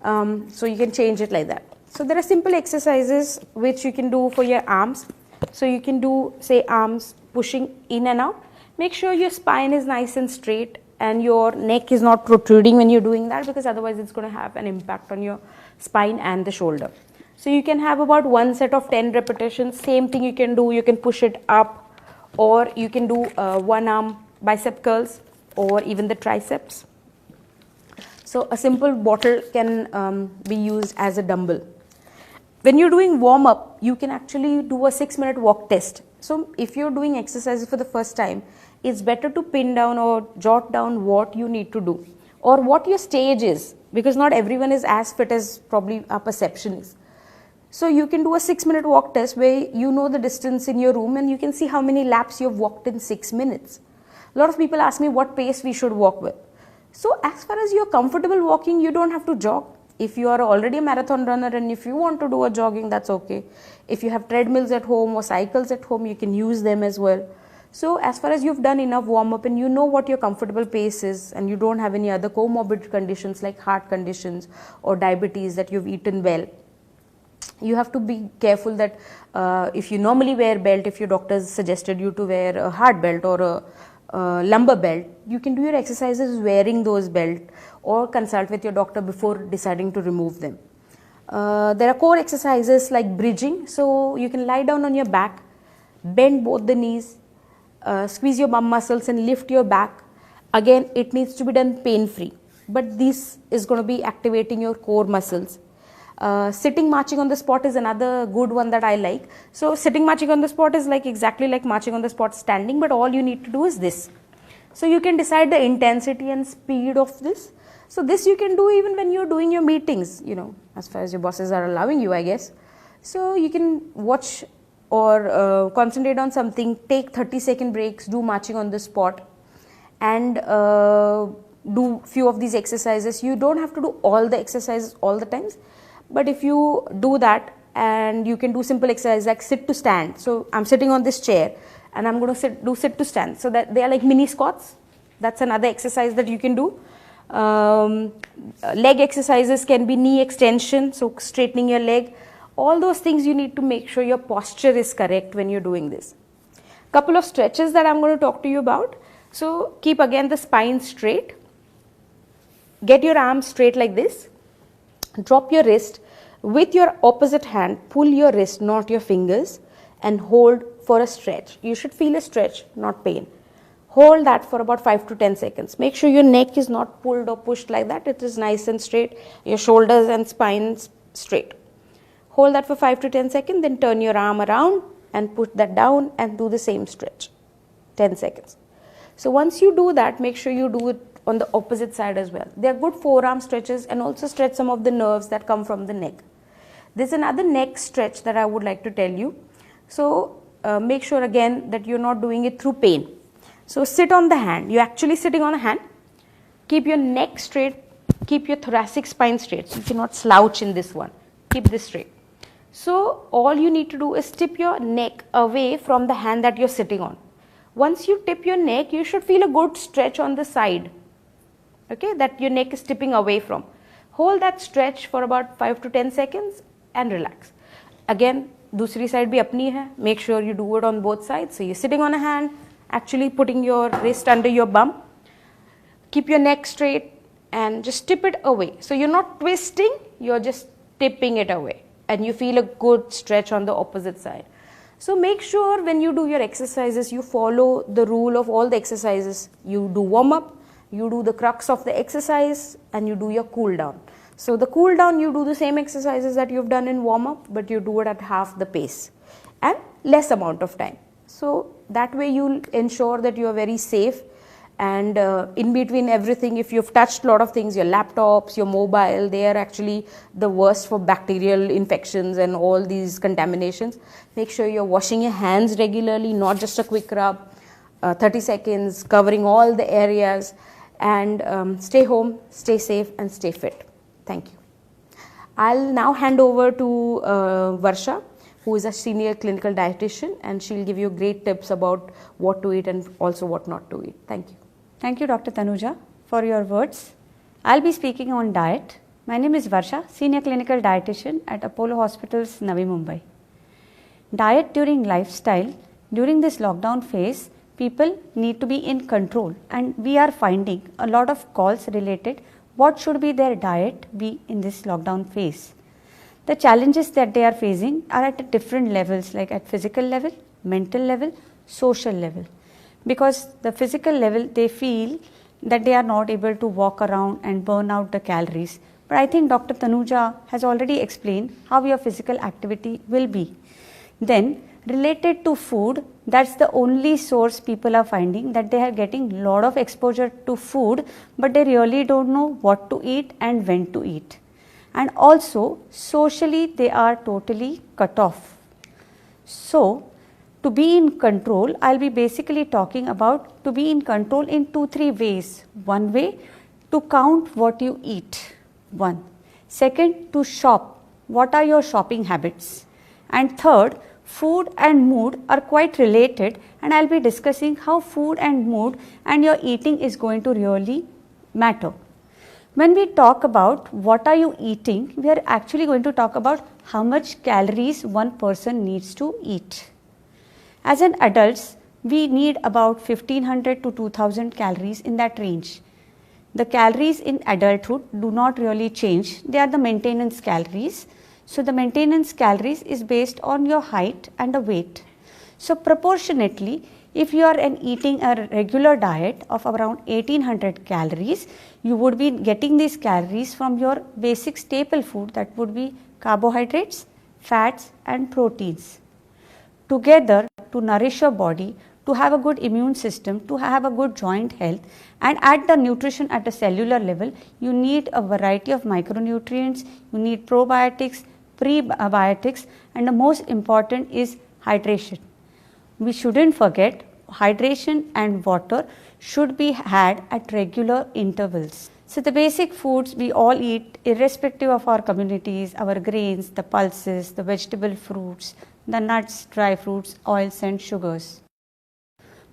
So you can change it like that. So there are simple exercises which you can do for your arms. So you can do, say, arms pushing in and out. Make sure your spine is nice and straight and your neck is not protruding when you're doing that, because otherwise it's going to have an impact on your spine and the shoulder. So you can have about 1 set of 10 repetitions. Same thing you can do. You can push it up, or you can do 1 arm bicep curls, or even the triceps. So a simple bottle can be used as a dumbbell. When you're doing warm up, you can actually do a 6-minute walk test. So if you're doing exercises for the first time, it's better to pin down or jot down what you need to do, or what your stage is, because not everyone is as fit as probably our perception is. So you can do a 6-minute walk test where you know the distance in your room and you can see how many laps you've walked in 6 minutes. A lot of people ask me what pace we should walk with. So as far as you're comfortable walking, you don't have to jog. If you are already a marathon runner and if you want to do a jogging, that's okay. If you have treadmills at home or cycles at home, you can use them as well. So as far as you've done enough warm up and you know what your comfortable pace is, and you don't have any other comorbid conditions like heart conditions or diabetes that you've eaten well, you have to be careful that if you normally wear belt, if your doctor suggested you to wear a hard belt or a lumbar belt, you can do your exercises wearing those belt, or consult with your doctor before deciding to remove them. There are core exercises like bridging. So you can lie down on your back, bend both the knees, squeeze your bum muscles and lift your back. Again, it needs to be done pain-free, but this is going to be activating your core muscles. Sitting marching on the spot is another good one that I like. So sitting marching on the spot is like exactly like marching on the spot standing, but all you need to do is this. So you can decide the intensity and speed of this. So this you can do even when you're doing your meetings, you know, as far as your bosses are allowing you, I guess. So you can watch or concentrate on something, take 30-second breaks, do marching on the spot, and do few of these exercises. You don't have to do all the exercises all the times, but if you do that, and you can do simple exercises like sit to stand. So I'm sitting on this chair and I'm going to do sit to stand. So that they are like mini squats. That's another exercise that you can do. Leg exercises can be knee extension, so straightening your leg. All those things you need to make sure your posture is correct when you're doing this. Couple of stretches that I'm going to talk to you about. So keep again the spine straight. Get your arms straight like this. Drop your wrist. With your opposite hand, pull your wrist, not your fingers, and hold for a stretch. You should feel a stretch, not pain. Hold that for about 5 to 10 seconds. Make sure your neck is not pulled or pushed like that. It is nice and straight. Your shoulders and spine straight. Hold that for 5 to 10 seconds. Then turn your arm around and put that down and do the same stretch. 10 seconds. So once you do that, make sure you do it on the opposite side as well. They are good forearm stretches and also stretch some of the nerves that come from the neck. There's another neck stretch that I would like to tell you. So make sure again that you're not doing it through pain. So sit on the hand. You're actually sitting on a hand. Keep your neck straight. Keep your thoracic spine straight. You cannot slouch in this one. Keep this straight. So all you need to do is tip your neck away from the hand that you're sitting on. Once you tip your neck, you should feel a good stretch on the side. Okay, that your neck is tipping away from. Hold that stretch for about 5 to 10 seconds and relax. Again, दूसरी side भी अपनी है. Make sure you do it on both sides. So you're sitting on a hand, actually putting your wrist under your bum. Keep your neck straight and just tip it away. So you're not twisting, you're just tipping it away. And you feel a good stretch on the opposite side. So make sure when you do your exercises, you follow the rule of all the exercises. You do warm up, you do the crux of the exercise, and you do your cool down. So the cool down, you do the same exercises that you've done in warm up, but you do it at half the pace and less amount of time. So that way you'll ensure that you are very safe, and in between everything, if you've touched a lot of things, your laptops, your mobile, they are actually the worst for bacterial infections and all these contaminations. Make sure you're washing your hands regularly, not just a quick rub, 30 seconds, covering all the areas, and stay home, stay safe, and stay fit. Thank you. I'll now hand over to Varsha, who is a senior clinical dietitian, and she'll give you great tips about what to eat and also what not to eat. Thank you. Thank you, Dr. Tanuja, for your words. I'll be speaking on diet. My name is Varsha, senior clinical dietitian at Apollo Hospitals, Navi Mumbai. Diet during lifestyle, during this lockdown phase, people need to be in control, and we are finding a lot of calls related what should be their diet be in this lockdown phase. The challenges that they are facing are at different levels, like at physical level, mental level, social level. Because the physical level, they feel that they are not able to walk around and burn out the calories. But I think Dr. Tanuja has already explained how your physical activity will be. Then related to food, that's the only source people are finding, that they are getting a lot of exposure to food, but they really don't know what to eat and when to eat. And also socially they are totally cut off. So to be in control, I'll be basically talking about to be in control in 2-3 ways. One way, to count what you eat. One. Second, to shop. What are your shopping habits? And third, food and mood are quite related, and I'll be discussing how food and mood and your eating is going to really matter. When we talk about what are you eating, we are actually going to talk about how much calories one person needs to eat. As an adults, we need about 1500 to 2000 calories, in that range. The calories in adulthood do not really change. They are the maintenance calories. So the maintenance calories is based on your height and the weight. So proportionately, if you are eating a regular diet of around 1800 calories, you would be getting these calories from your basic staple food, that would be carbohydrates, fats and proteins. Together to nourish your body, to have a good immune system, to have a good joint health, and at the nutrition at a cellular level, you need a variety of micronutrients, you need probiotics, prebiotics, and the most important is hydration. We shouldn't forget hydration and water should be had at regular intervals. So the basic foods we all eat irrespective of our communities, our grains, the pulses, the vegetable fruits, the nuts, dry fruits, oils and sugars.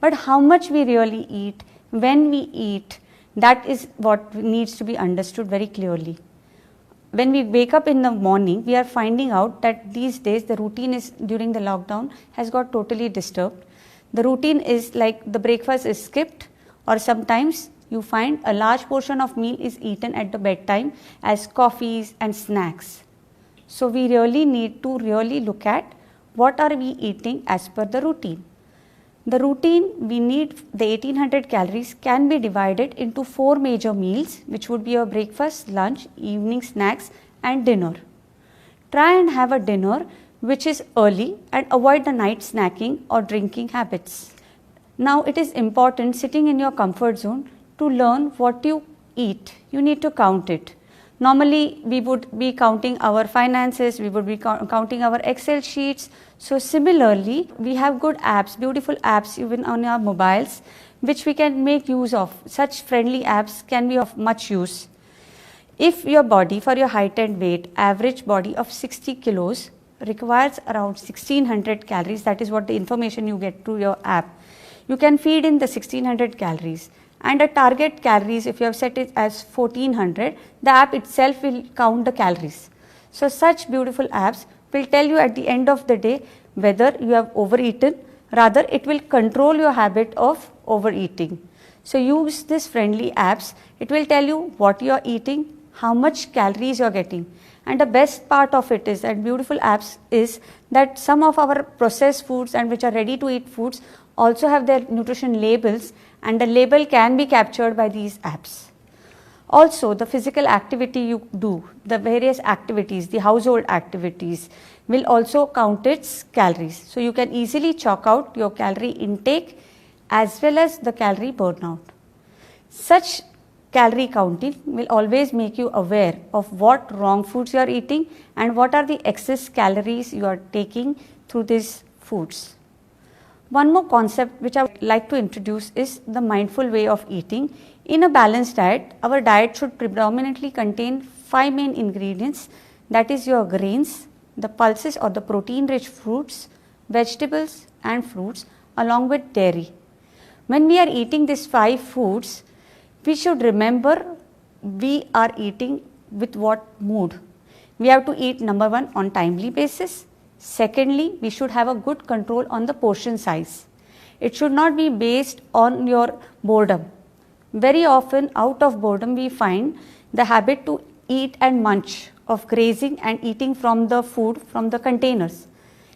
But how much we really eat, when we eat, that is what needs to be understood very clearly. When we wake up in the morning, we are finding out that these days the routine is during the lockdown has got totally disturbed. The routine is like the breakfast is skipped, or sometimes you find a large portion of meal is eaten at the bedtime as coffees and snacks. So we really need to really look at what are we eating as per the routine. The routine, we need the 1800 calories can be divided into 4 major meals, which would be your breakfast, lunch, evening snacks and dinner. Try and have a dinner which is early and avoid the night snacking or drinking habits. Now it is important, sitting in your comfort zone, to learn what you eat. You need to count it. Normally we would be counting our finances, we would be counting our Excel sheets. So similarly, we have good apps, beautiful apps even on our mobiles, which we can make use of. Such friendly apps can be of much use. If your body, for your height and weight, average body of 60 kilos requires around 1600 calories, that is what the information you get through your app. You can feed in the 1600 calories. And a target calories, if you have set it as 1400, the app itself will count the calories. So such beautiful apps will tell you at the end of the day whether you have overeaten, rather it will control your habit of overeating. So use these friendly apps, it will tell you what you are eating, how much calories you are getting. And the best part of it is that beautiful apps is that some of our processed foods and which are ready to eat foods also have their nutrition labels, and the label can be captured by these apps. Also, the physical activity you do, the various activities, the household activities will also count its calories. So you can easily chalk out your calorie intake as well as the calorie burnout. Such calorie counting will always make you aware of what wrong foods you are eating and what are the excess calories you are taking through these foods. One more concept which I would like to introduce is the mindful way of eating. In a balanced diet, our diet should predominantly contain 5 main ingredients, that is your grains, the pulses or the protein rich fruits, vegetables and fruits along with dairy. When we are eating these 5 foods, we should remember we are eating with what mood. We have to eat, number 1, on timely basis. Secondly, we should have a good control on the portion size. It should not be based on your boredom. Very often out of boredom we find the habit to eat and munch, of grazing and eating from the food from the containers.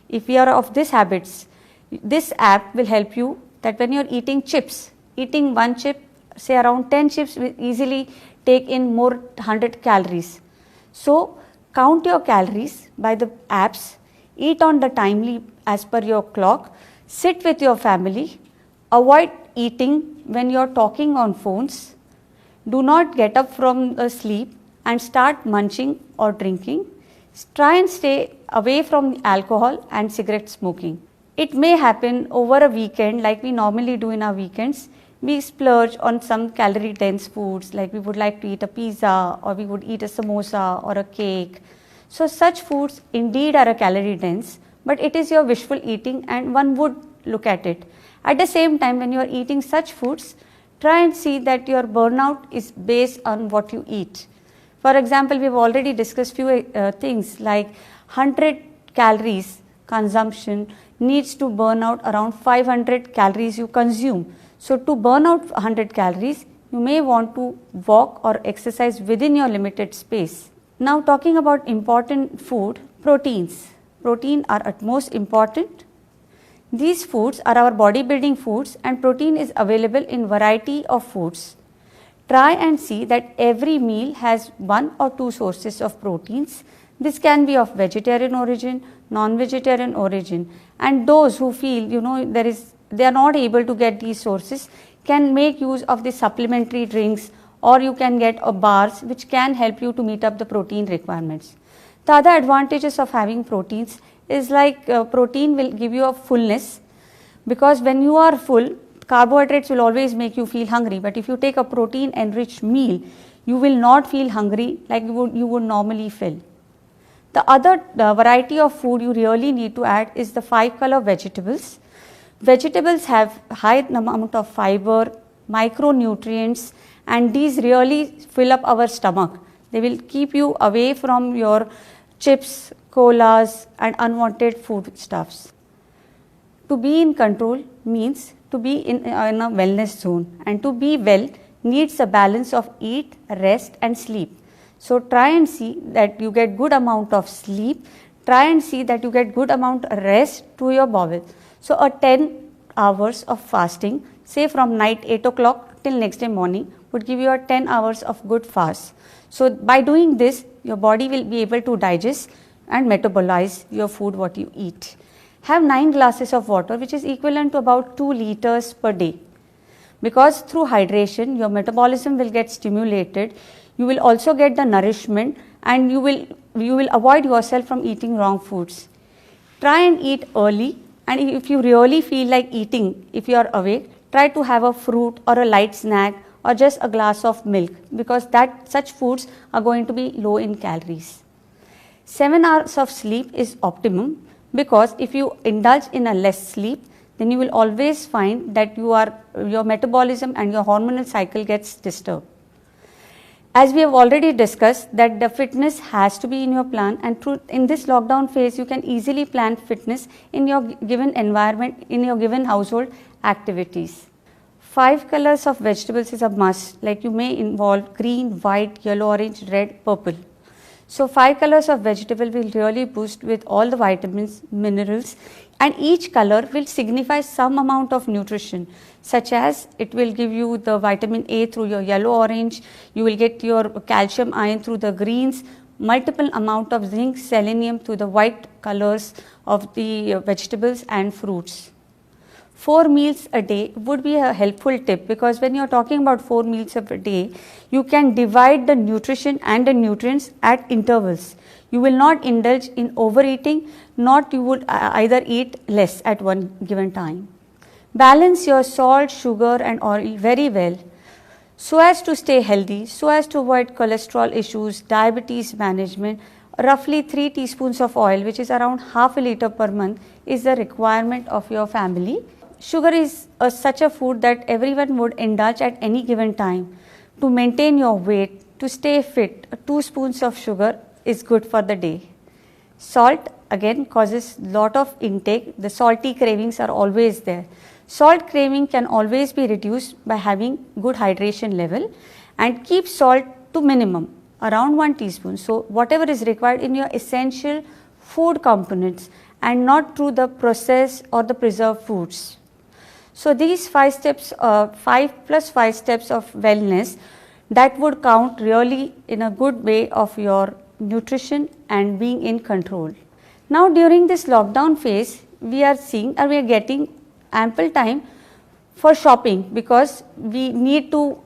If we are of these habits, this app will help you that when you are eating chips, eating one chip, say around 10 chips will easily take in more 100 calories. So count your calories by the apps. Eat on the timely as per your clock, sit with your family, avoid eating when you are talking on phones, do not get up from sleep and start munching or drinking, try and stay away from alcohol and cigarette smoking. It may happen over a weekend like we normally do in our weekends, we splurge on some calorie dense foods like we would like to eat a pizza or we would eat a samosa or a cake. So such foods indeed are a calorie dense, but it is your wishful eating and one would look at it. At the same time, when you are eating such foods, try and see that your burnout is based on what you eat. For example, we have already discussed few things like 100 calories consumption needs to burn out around 500 calories you consume. So to burn out 100 calories, you may want to walk or exercise within your limited space. Now talking about important food, proteins. Protein are at most important. These foods are our bodybuilding foods and protein is available in variety of foods. Try and see that every meal has 1 or 2 sources of proteins. This can be of vegetarian origin, non-vegetarian origin, and those who feel they are not able to get these sources can make use of the supplementary drinks, or you can get bars which can help you to meet up the protein requirements. The other advantages of having proteins is protein will give you a fullness, because when you are full, carbohydrates will always make you feel hungry, but if you take a protein enriched meal, you will not feel hungry like you would normally feel. The other variety of food you really need to add is the 5 color vegetables. Vegetables have high amount of fiber, micronutrients, and these really fill up our stomach. They will keep you away from your chips, colas and unwanted foodstuffs. To be in control means to be in a wellness zone, and to be well needs a balance of eat, rest and sleep. So try and see that you get good amount of sleep, try and see that you get good amount of rest to your bowel. So a 10 hours of fasting, say from night 8 o'clock till next day morning, would give you a 10 hours of good fast. So by doing this, your body will be able to digest and metabolize your food what you eat. Have 9 glasses of water, which is equivalent to about 2 liters per day. Because through hydration, your metabolism will get stimulated, you will also get the nourishment, and you will avoid yourself from eating wrong foods. Try and eat early, and if you really feel like eating, if you are awake, try to have a fruit or a light snack or just a glass of milk, because such foods are going to be low in calories. 7 hours of sleep is optimum, because if you indulge in a less sleep, then you will always find that your metabolism and your hormonal cycle gets disturbed. As we have already discussed that the fitness has to be in your plan, and in this lockdown phase you can easily plan fitness in your given environment, in your given household activities. 5 colors of vegetables is a must, like you may involve green, white, yellow, orange, red, purple. So 5 colors of vegetable will really boost with all the vitamins, minerals, and each color will signify some amount of nutrition, such as it will give you the vitamin A through your yellow orange, you will get your calcium iron through the greens, multiple amount of zinc, selenium through the white colors of the vegetables and fruits. 4 meals a day would be a helpful tip, because when you are talking about 4 meals a day, you can divide the nutrition and the nutrients at intervals. You will not indulge in overeating, not you would either eat less at one given time. Balance your salt, sugar and oil very well, so as to stay healthy, so as to avoid cholesterol issues, diabetes management. Roughly 3 teaspoons of oil, which is around half a liter per month, is the requirement of your family. Sugar is such a food that everyone would indulge at any given time. To maintain your weight, to stay fit, 2 spoons of sugar is good for the day. Salt again causes lot of intake. The salty cravings are always there. Salt craving can always be reduced by having good hydration level, and keep salt to minimum, around 1 teaspoon. So whatever is required in your essential food components, and not through the processed or the preserved foods. So these 5 steps, 5 plus 5 steps of wellness, that would count really in a good way of your nutrition and being in control. Now during this lockdown phase, we are getting ample time for shopping, because we need to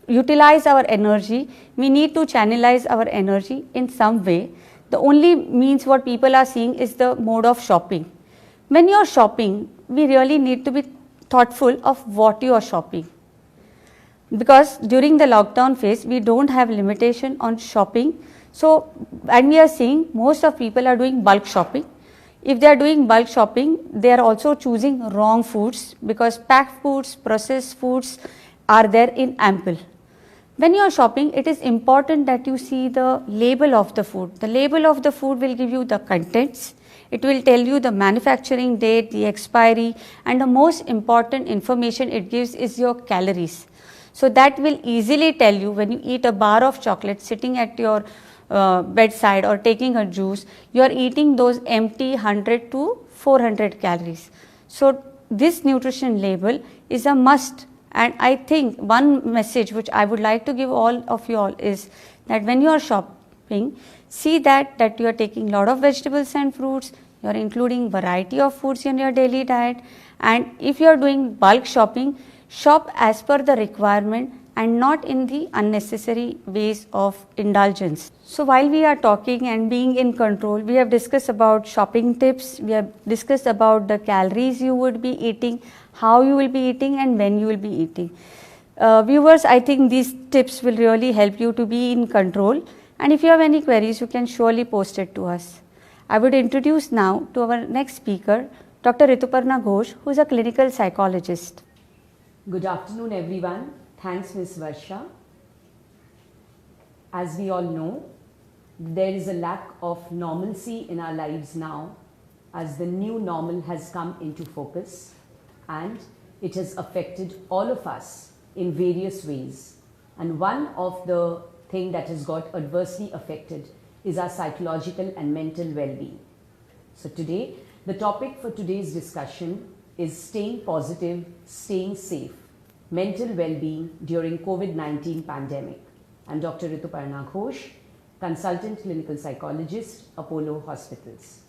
utilize our energy, we need to channelize our energy in some way. The only means what people are seeing is the mode of shopping. When you are shopping, we really need to be thoughtful of what you are shopping, because during the lockdown phase we don't have limitation on shopping. So, and we are seeing most of people are doing bulk shopping. If they are doing bulk shopping, they are also choosing wrong foods, because packed foods, processed foods are there in ample. When you are shopping, it is important that you see the label of the food. The label of the food will give you the contents. It will tell you the manufacturing date, the expiry, and the most important information it gives is your calories. So that will easily tell you when you eat a bar of chocolate sitting at your bedside or taking a juice, you are eating those empty 100 to 400 calories. So this nutrition label is a must. And I think one message which I would like to give all of you all is that when you are shopping, see that you are taking lot of vegetables and fruits, you are including variety of foods in your daily diet, and if you are doing bulk shopping, shop as per the requirement and not in the unnecessary ways of indulgence. So while we are talking and being in control, we have discussed about shopping tips, we have discussed about the calories you would be eating, how you will be eating and when you will be eating. Viewers, I think these tips will really help you to be in control, and if you have any queries, you can surely post it to us. I would introduce now to our next speaker, Dr. Rituparna Ghosh, who is a clinical psychologist. Good afternoon, everyone. Thanks, Ms. Varsha. As we all know, there is a lack of normalcy in our lives now as the new normal has come into focus, and it has affected all of us in various ways. And one of the things that has got adversely affected is our psychological and mental well-being. So today, the topic for today's discussion is staying positive, staying safe, mental well-being during COVID-19 pandemic. I'm Dr. Rituparna Ghosh, consultant clinical psychologist, Apollo Hospitals.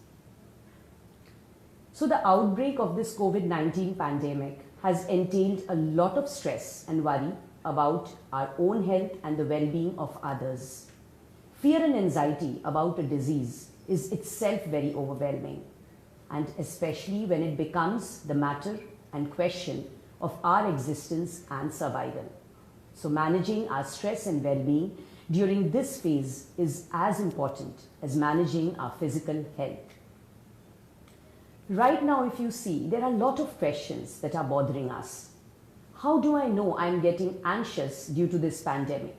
So the outbreak of this COVID-19 pandemic has entailed a lot of stress and worry about our own health and the well-being of others. Fear and anxiety about a disease is itself very overwhelming, and especially when it becomes the matter and question of our existence and survival. So managing our stress and well-being during this phase is as important as managing our physical health. Right now, if you see, there are a lot of questions that are bothering us. How do I know I'm getting anxious due to this pandemic?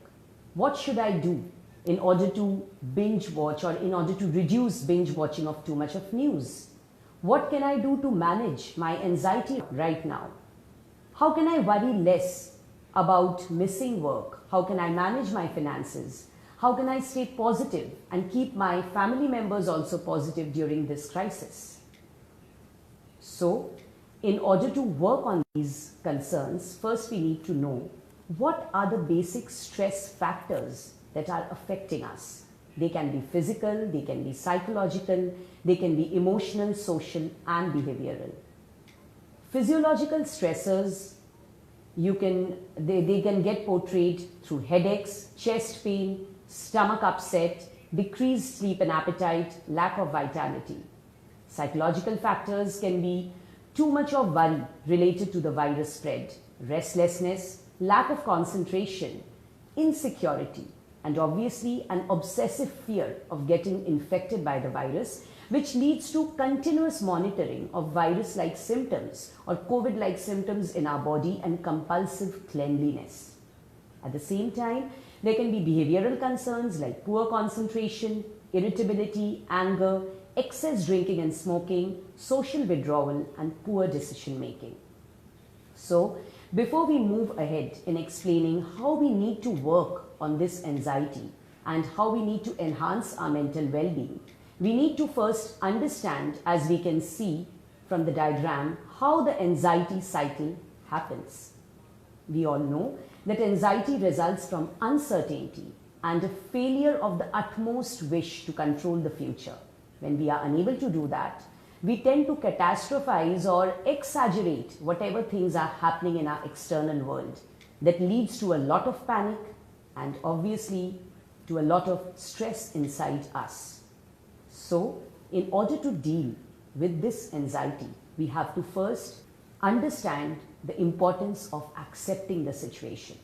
What should I do in order to binge watch or in order to reduce binge watching of too much of news? What can I do to manage my anxiety right now? How can I worry less about missing work? How can I manage my finances? How can I stay positive and keep my family members also positive during this crisis? So, in order to work on these concerns, first we need to know what are the basic stress factors that are affecting us. They can be physical, they can be psychological, they can be emotional, social and behavioral. Physiological stressors, they can get portrayed through headaches, chest pain, stomach upset, decreased sleep and appetite, lack of vitality. Psychological factors can be too much of worry related to the virus spread, restlessness, lack of concentration, insecurity, and obviously an obsessive fear of getting infected by the virus, which leads to continuous monitoring of virus-like symptoms or COVID-like symptoms in our body and compulsive cleanliness. At the same time, there can be behavioral concerns like poor concentration, irritability, anger, excess drinking and smoking, social withdrawal, and poor decision making. So, before we move ahead in explaining how we need to work on this anxiety and how we need to enhance our mental well-being, we need to first understand, as we can see from the diagram, how the anxiety cycle happens. We all know that anxiety results from uncertainty and a failure of the utmost wish to control the future. When we are unable to do that, we tend to catastrophize or exaggerate whatever things are happening in our external world. That leads to a lot of panic and obviously to a lot of stress inside us. So, in order to deal with this anxiety, we have to first understand the importance of accepting the situation.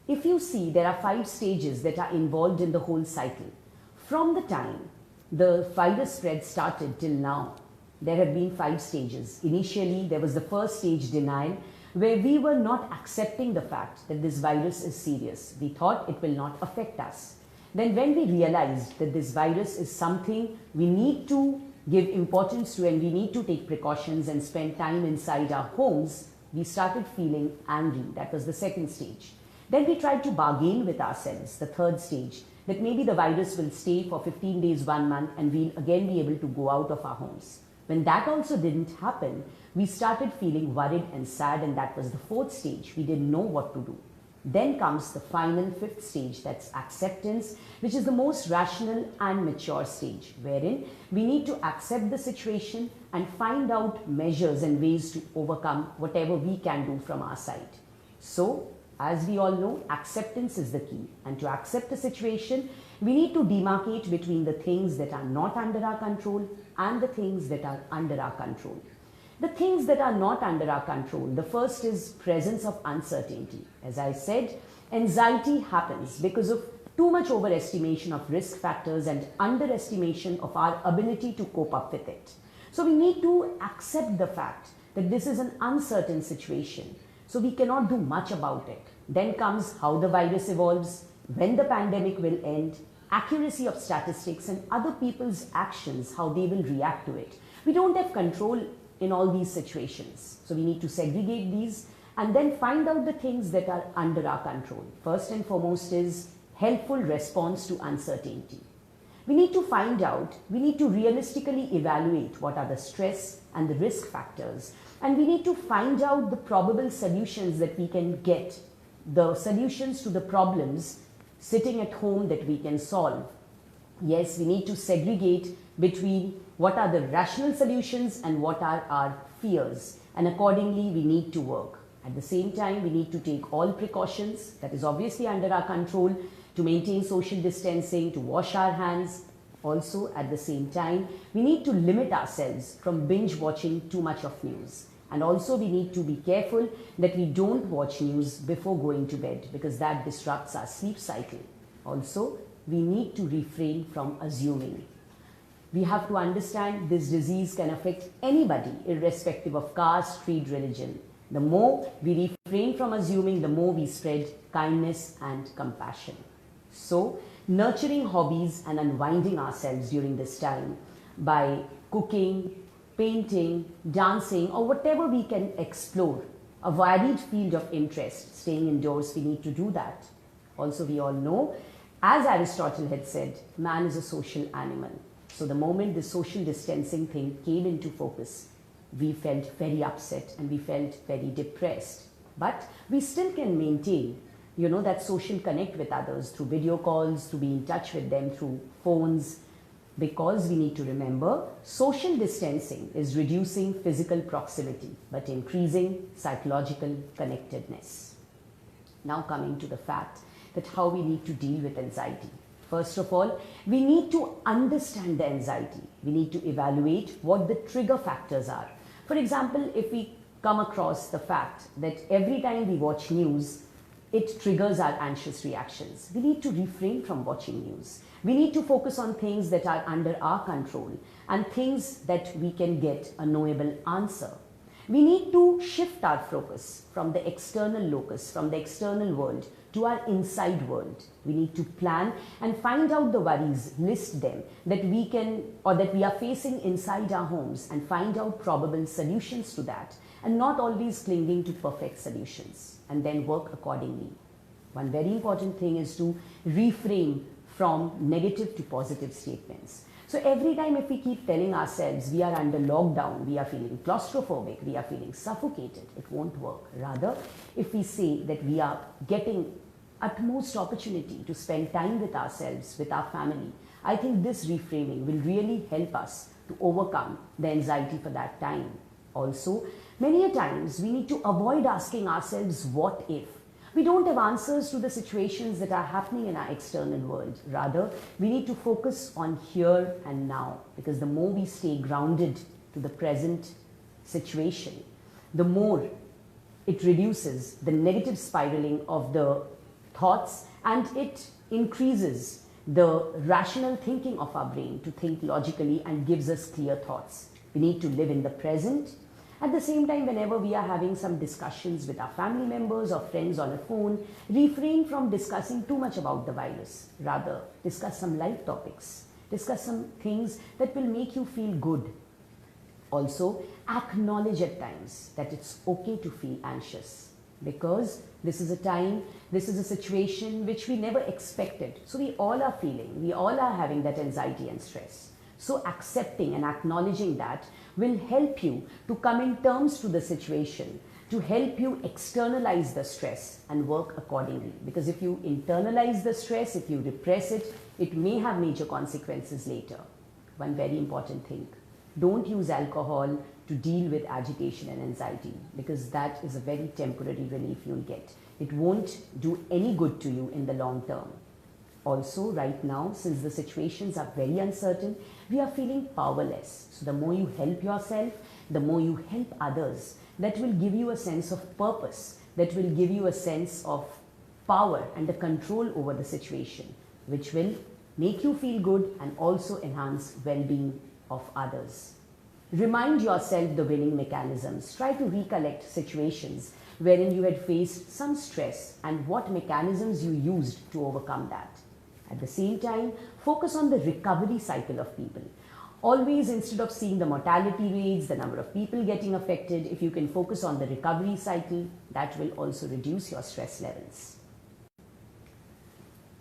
If you see, there are 5 stages that are involved in the whole cycle. From the time the virus spread started till now, there have been 5 stages. Initially, there was the first stage, denial, where we were not accepting the fact that this virus is serious. We thought it will not affect us. Then when we realized that this virus is something we need to give importance to and we need to take precautions and spend time inside our homes, we started feeling angry. That was the second stage. Then we tried to bargain with ourselves, the third stage, that maybe the virus will stay for 15 days, 1 month, and we'll again be able to go out of our homes. When that also didn't happen, we started feeling worried and sad, and that was the fourth stage. We didn't know what to do. Then comes the final fifth stage, that's acceptance, which is the most rational and mature stage, wherein we need to accept the situation and find out measures and ways to overcome whatever we can do from our side. So, as we all know, acceptance is the key. And to accept a situation, we need to demarcate between the things that are not under our control and the things that are under our control. The things that are not under our control, the first is presence of uncertainty. As I said, anxiety happens because of too much overestimation of risk factors and underestimation of our ability to cope up with it. So we need to accept the fact that this is an uncertain situation. So we cannot do much about it. Then comes how the virus evolves, when the pandemic will end, accuracy of statistics and other people's actions, how they will react to it. We don't have control in all these situations. So we need to segregate these and then find out the things that are under our control. First and foremost is helpful response to uncertainty. We need to find out, we need to realistically evaluate what are the stress and the risk factors, and we need to find out the probable solutions that we can get, the solutions to the problems sitting at home that we can solve. Yes, we need to segregate between what are the rational solutions and what are our fears, and accordingly we need to work. At the same time, we need to take all precautions that is obviously under our control to maintain social distancing, to wash our hands. Also, at the same time, we need to limit ourselves from binge watching too much of news. And also we need to be careful that we don't watch news before going to bed, because that disrupts our sleep cycle. Also, we need to refrain from assuming. We have to understand this disease can affect anybody irrespective of caste, creed, religion. The more we refrain from assuming, the more we spread kindness and compassion. So, nurturing hobbies and unwinding ourselves during this time by cooking, painting, dancing, or whatever we can explore, a varied field of interest. Staying indoors, we need to do that. Also, we all know, as Aristotle had said, man is a social animal. So the moment the social distancing thing came into focus, we felt very upset and we felt very depressed. But we still can maintain, that social connect with others through video calls, to be in touch with them through phones, because we need to remember social distancing is reducing physical proximity but increasing psychological connectedness. Now coming to the fact that how we need to deal with anxiety. First of all, we need to understand the anxiety. We need to evaluate what the trigger factors are. For example, if we come across the fact that every time we watch news, it triggers our anxious reactions, we need to refrain from watching news. We need to focus on things that are under our control and things that we can get a knowable answer. We need to shift our focus from the external locus, from the external world, to our inside world. We need to plan and find out the worries, list them, that we can or that we are facing inside our homes, and find out probable solutions to that, and not always clinging to perfect solutions, and then work accordingly. One very important thing is to reframe from negative to positive statements. So every time if we keep telling ourselves we are under lockdown, we are feeling claustrophobic, we are feeling suffocated, it won't work. Rather, if we say that we are getting utmost opportunity to spend time with ourselves, with our family, I think this reframing will really help us to overcome the anxiety for that time. Also, many a times we need to avoid asking ourselves what if. We don't have answers to the situations that are happening in our external world. Rather, we need to focus on here and now, because the more we stay grounded to the present situation, the more it reduces the negative spiraling of the thoughts, and it increases the rational thinking of our brain to think logically and gives us clear thoughts. We need to live in the present. At the same time, whenever we are having some discussions with our family members or friends on a phone, refrain from discussing too much about the virus. Rather, discuss some light topics. Discuss some things that will make you feel good. Also, acknowledge at times that it's okay to feel anxious. because this is a time, this is a situation which we never expected. So we all are feeling, we all are having that anxiety and stress. So accepting and acknowledging that will help you to come in terms to the situation, to help you externalize the stress and work accordingly. Because if you internalize the stress, if you repress it, it may have major consequences later. One very important thing, don't use alcohol to deal with agitation and anxiety, because that is a very temporary relief you'll get. It won't do any good to you in the long term. Also, right now, since the situations are very uncertain, we are feeling powerless. So the more you help yourself, the more you help others, that will give you a sense of purpose, that will give you a sense of power and the control over the situation, which will make you feel good and also enhance well-being of others. Remind yourself the winning mechanisms. Try to recollect situations wherein you had faced some stress and what mechanisms you used to overcome that. At the same time, focus on the recovery cycle of people. Always, instead of seeing the mortality rates, the number of people getting affected, if you can focus on the recovery cycle, that will also reduce your stress levels.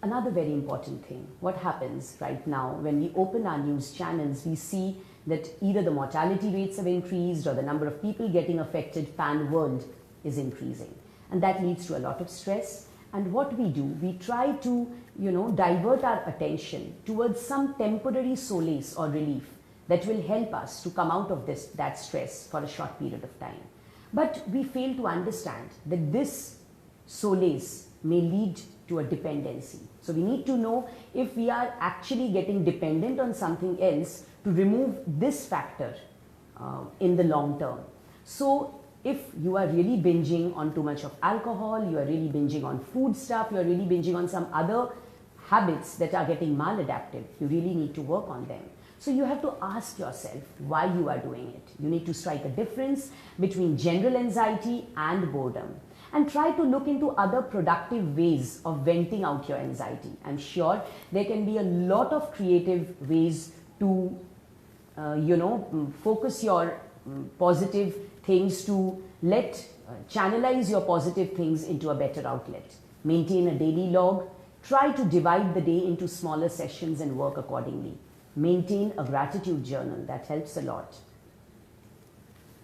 Another very important thing, what happens right now when we open our news channels, we see that either the mortality rates have increased or the number of people getting affected pan-world is increasing. And that leads to a lot of stress. And what we do, we try to, divert our attention towards some temporary solace or relief that will help us to come out of that stress for a short period of time. But we fail to understand that this solace may lead to a dependency. So we need to know if we are actually getting dependent on something else to remove this factor in the long term. So if you are really binging on too much of alcohol, you are really binging on food stuff, you are really binging on some other habits that are getting maladaptive, you really need to work on them. So you have to ask yourself why you are doing it. You need to strike a difference between general anxiety and boredom, and try to look into other productive ways of venting out your anxiety. I'm sure there can be a lot of creative ways to focus your positive things, to channelize your positive things into a better outlet. Maintain a daily log. Try to divide the day into smaller sessions and work accordingly. Maintain a gratitude journal. That helps a lot.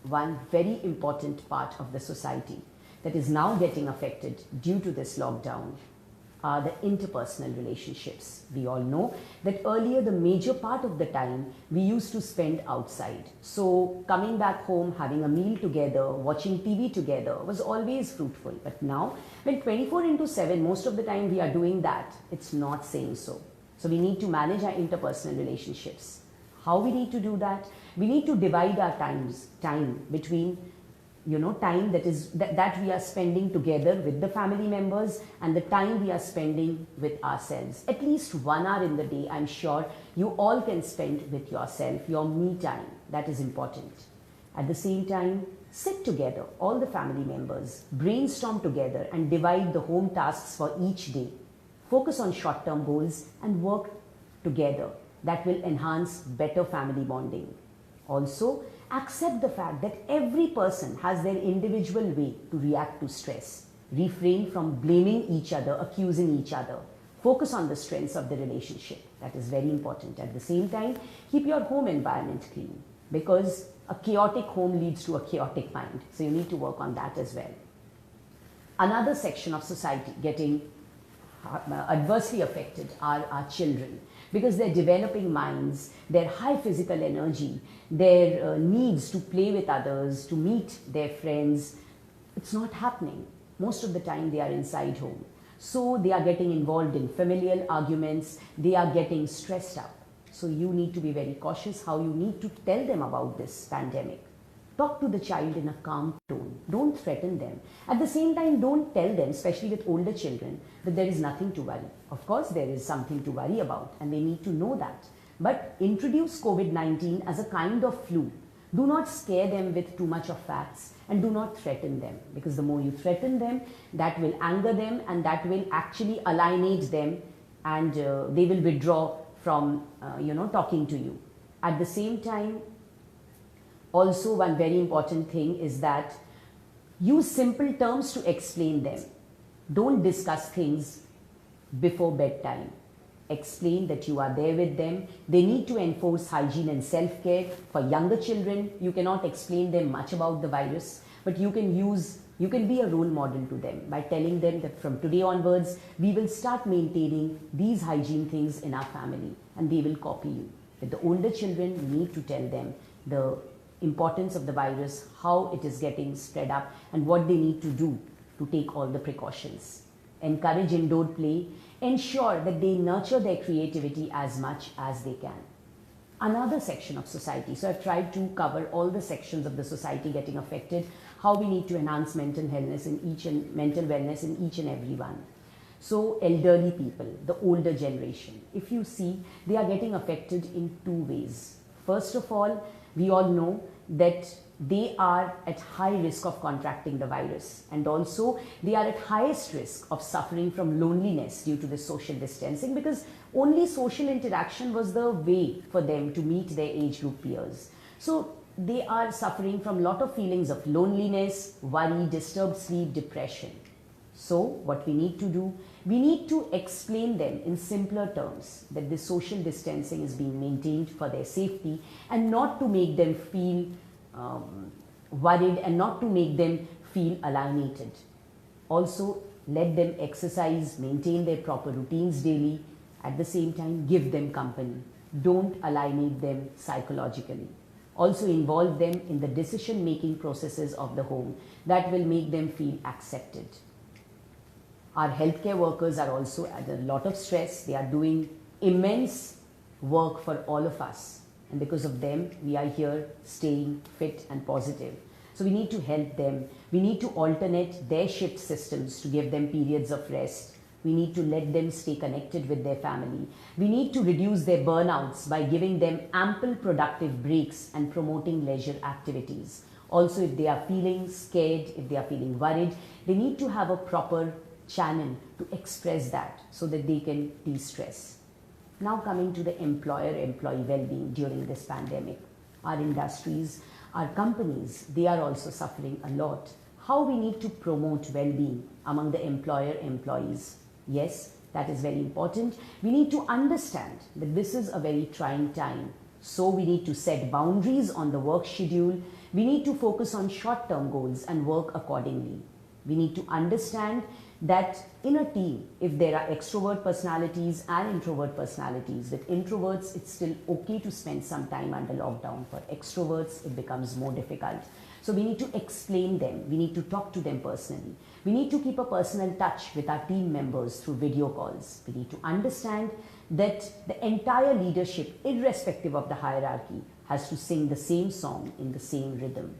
One very important part of the society that is now getting affected due to this lockdown are the interpersonal relationships. We all know that earlier the major part of the time we used to spend outside. So coming back home, having a meal together, watching TV together was always fruitful. But now when 24/7 most of the time we are doing that, it's not saying so. So we need to manage our interpersonal relationships. How we need to do that? We need to divide our time between time that we are spending together with the family members and the time we are spending with ourselves. At least 1 hour in the day, I'm sure you all can spend with yourself, your me time. That is important. At the same time, sit together, all the family members, brainstorm together and divide the home tasks for each day. Focus on short-term goals and work together. That will enhance better family bonding. Also, accept the fact that every person has their individual way to react to stress. Refrain from blaming each other, accusing each other. Focus on the strengths of the relationship. That is very important. At the same time, keep your home environment clean, because a chaotic home leads to a chaotic mind. So you need to work on that as well. Another section of society getting adversely affected are our children, because their developing minds, their high physical energy, their needs to play with others, to meet their friends, it's not happening. Most of the time they are inside home. So they are getting involved in familial arguments, they are getting stressed up. So you need to be very cautious how you need to tell them about this pandemic. Talk to the child in a calm tone. Don't threaten them. At the same time, don't tell them, especially with older children, that there is nothing to worry. Of course, there is something to worry about and they need to know that. But introduce COVID-19 as a kind of flu. Do not scare them with too much of facts and do not threaten them, because the more you threaten them, that will anger them and that will actually alienate them, and they will withdraw from talking to you. At the same time, also one very important thing is that Use simple terms to explain them. Don't discuss things before bedtime. Explain that you are there with them. They need to enforce hygiene and self-care. For younger children, you cannot explain them much about the virus, but you can be a role model to them by telling them that from today onwards, we will start maintaining these hygiene things in our family, and they will copy you. With the older children, you need to tell them the importance of the virus, how it is getting spread up, and what they need to do to take all the precautions. Encourage indoor play. Ensure that they nurture their creativity as much as they can. Another section of society, so I've tried to cover all the sections of the society getting affected, how we need to enhance mental wellness in each and every one. So elderly people, the older generation, if you see, they are getting affected in two ways. First of all, we all know that they are at high risk of contracting the virus, and also they are at highest risk of suffering from loneliness due to the social distancing, because only social interaction was the way for them to meet their age group peers. So they are suffering from a lot of feelings of loneliness, worry, disturbed sleep, depression. So what we need to do, we need to explain them in simpler terms that the social distancing is being maintained for their safety, and not to make them feel worried, and not to make them feel alienated. Also, let them exercise, maintain their proper routines daily. At the same time, give them company. Don't alienate them psychologically. Also, involve them in the decision-making processes of the home that will make them feel accepted. Our healthcare workers are also under a lot of stress. They are doing immense work for all of us. And because of them, we are here staying fit and positive. So we need to help them. We need to alternate their shift systems to give them periods of rest. We need to let them stay connected with their family. We need to reduce their burnouts by giving them ample productive breaks and promoting leisure activities. Also, if they are feeling scared, if they are feeling worried, they need to have a proper channel to express that so that they can de-stress. Now coming to the employer-employee well-being during this pandemic. Our industries, our companies, they are also suffering a lot. How we need to promote well-being among the employer-employees. Yes, that is very important. We need to understand that this is a very trying time. So we need to set boundaries on the work schedule. We need to focus on short-term goals and work accordingly. We need to understand that in a team, if there are extrovert personalities and introvert personalities, with introverts, it's still okay to spend some time under lockdown. For extroverts, it becomes more difficult. So we need to explain them. We need to talk to them personally. We need to keep a personal touch with our team members through video calls. We need to understand that the entire leadership, irrespective of the hierarchy, has to sing the same song in the same rhythm.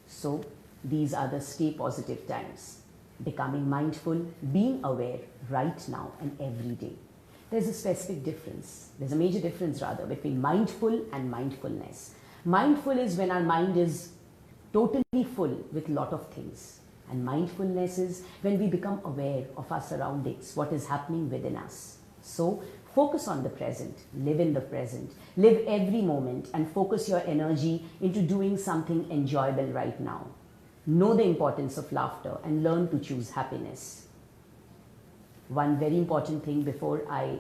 So these are the stay positive times. Becoming mindful, being aware right now and every day. There's a specific difference. There's a major difference rather between mindful and mindfulness. Mindful is when our mind is totally full with a lot of things. And mindfulness is when we become aware of our surroundings, what is happening within us. So focus on the present, live in the present, live every moment, and focus your energy into doing something enjoyable right now. Know the importance of laughter and learn to choose happiness. One very important thing before I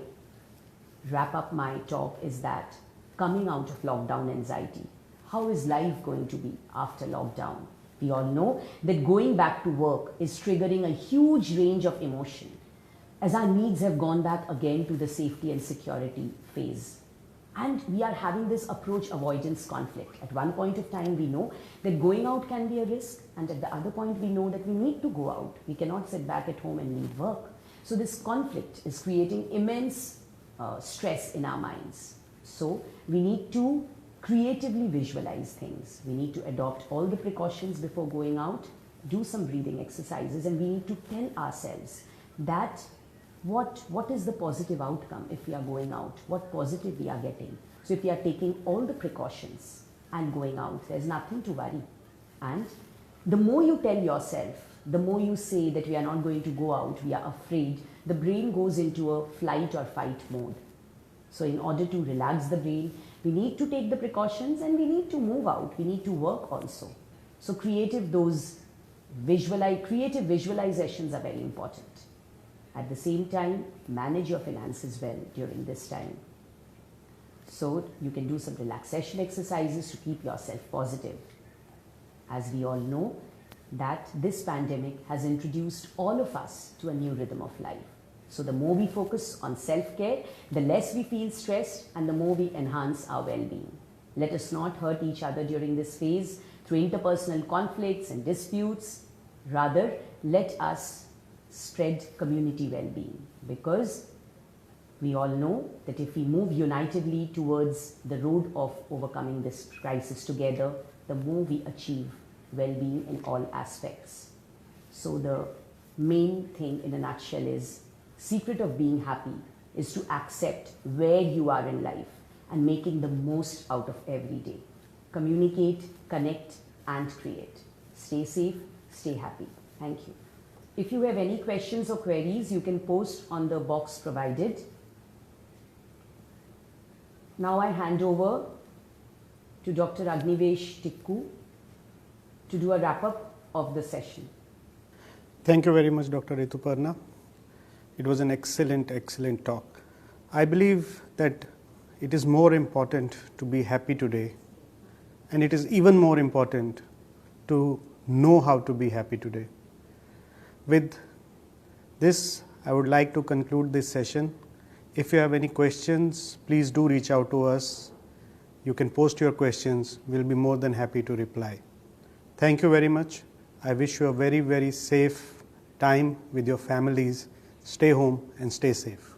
wrap up my talk is that coming out of lockdown anxiety. How is life going to be after lockdown? We all know that going back to work is triggering a huge range of emotion, as our needs have gone back again to the safety and security phase. And we are having this approach avoidance conflict. At one point of time, we know that going out can be a risk, and at the other point, we know that we need to go out. We cannot sit back at home and leave work. So this conflict is creating immense stress in our minds. So we need to creatively visualize things. We need to adopt all the precautions before going out, do some breathing exercises, and we need to tell ourselves that what is the positive outcome if we are going out, what positive we are getting. So if we are taking all the precautions and going out, there's nothing to worry. And the more you tell yourself, the more you say that we are not going to go out, we are afraid, the brain goes into a flight or fight mode. So in order to relax the brain, we need to take the precautions and we need to move out, we need to work also. So creative those creative visualizations are very important. At the same time, manage your finances well during this time. So you can do some relaxation exercises to keep yourself positive. As we all know, that this pandemic has introduced all of us to a new rhythm of life. So the more we focus on self-care, the less we feel stressed and the more we enhance our well-being. Let us not hurt each other during this phase through interpersonal conflicts and disputes. Rather, let us spread community well-being, because we all know that if we move unitedly towards the road of overcoming this crisis together, the more we achieve well-being in all aspects. So the main thing in a nutshell is, secret of being happy is to accept where you are in life and making the most out of every day. Communicate, connect and create. Stay safe, stay happy. Thank you. If you have any questions or queries, you can post on the box provided. Now I hand over to Dr. Agnivesh Tikku to do a wrap-up of the session. Thank you very much, Dr. Rituparna. It was an excellent talk. I believe that it is more important to be happy today, and it is even more important to know how to be happy today. With this, I would like to conclude this session. If you have any questions, please do reach out to us. You can post your questions. We'll be more than happy to reply. Thank you very much. I wish you a very safe time with your families. Stay home and stay safe.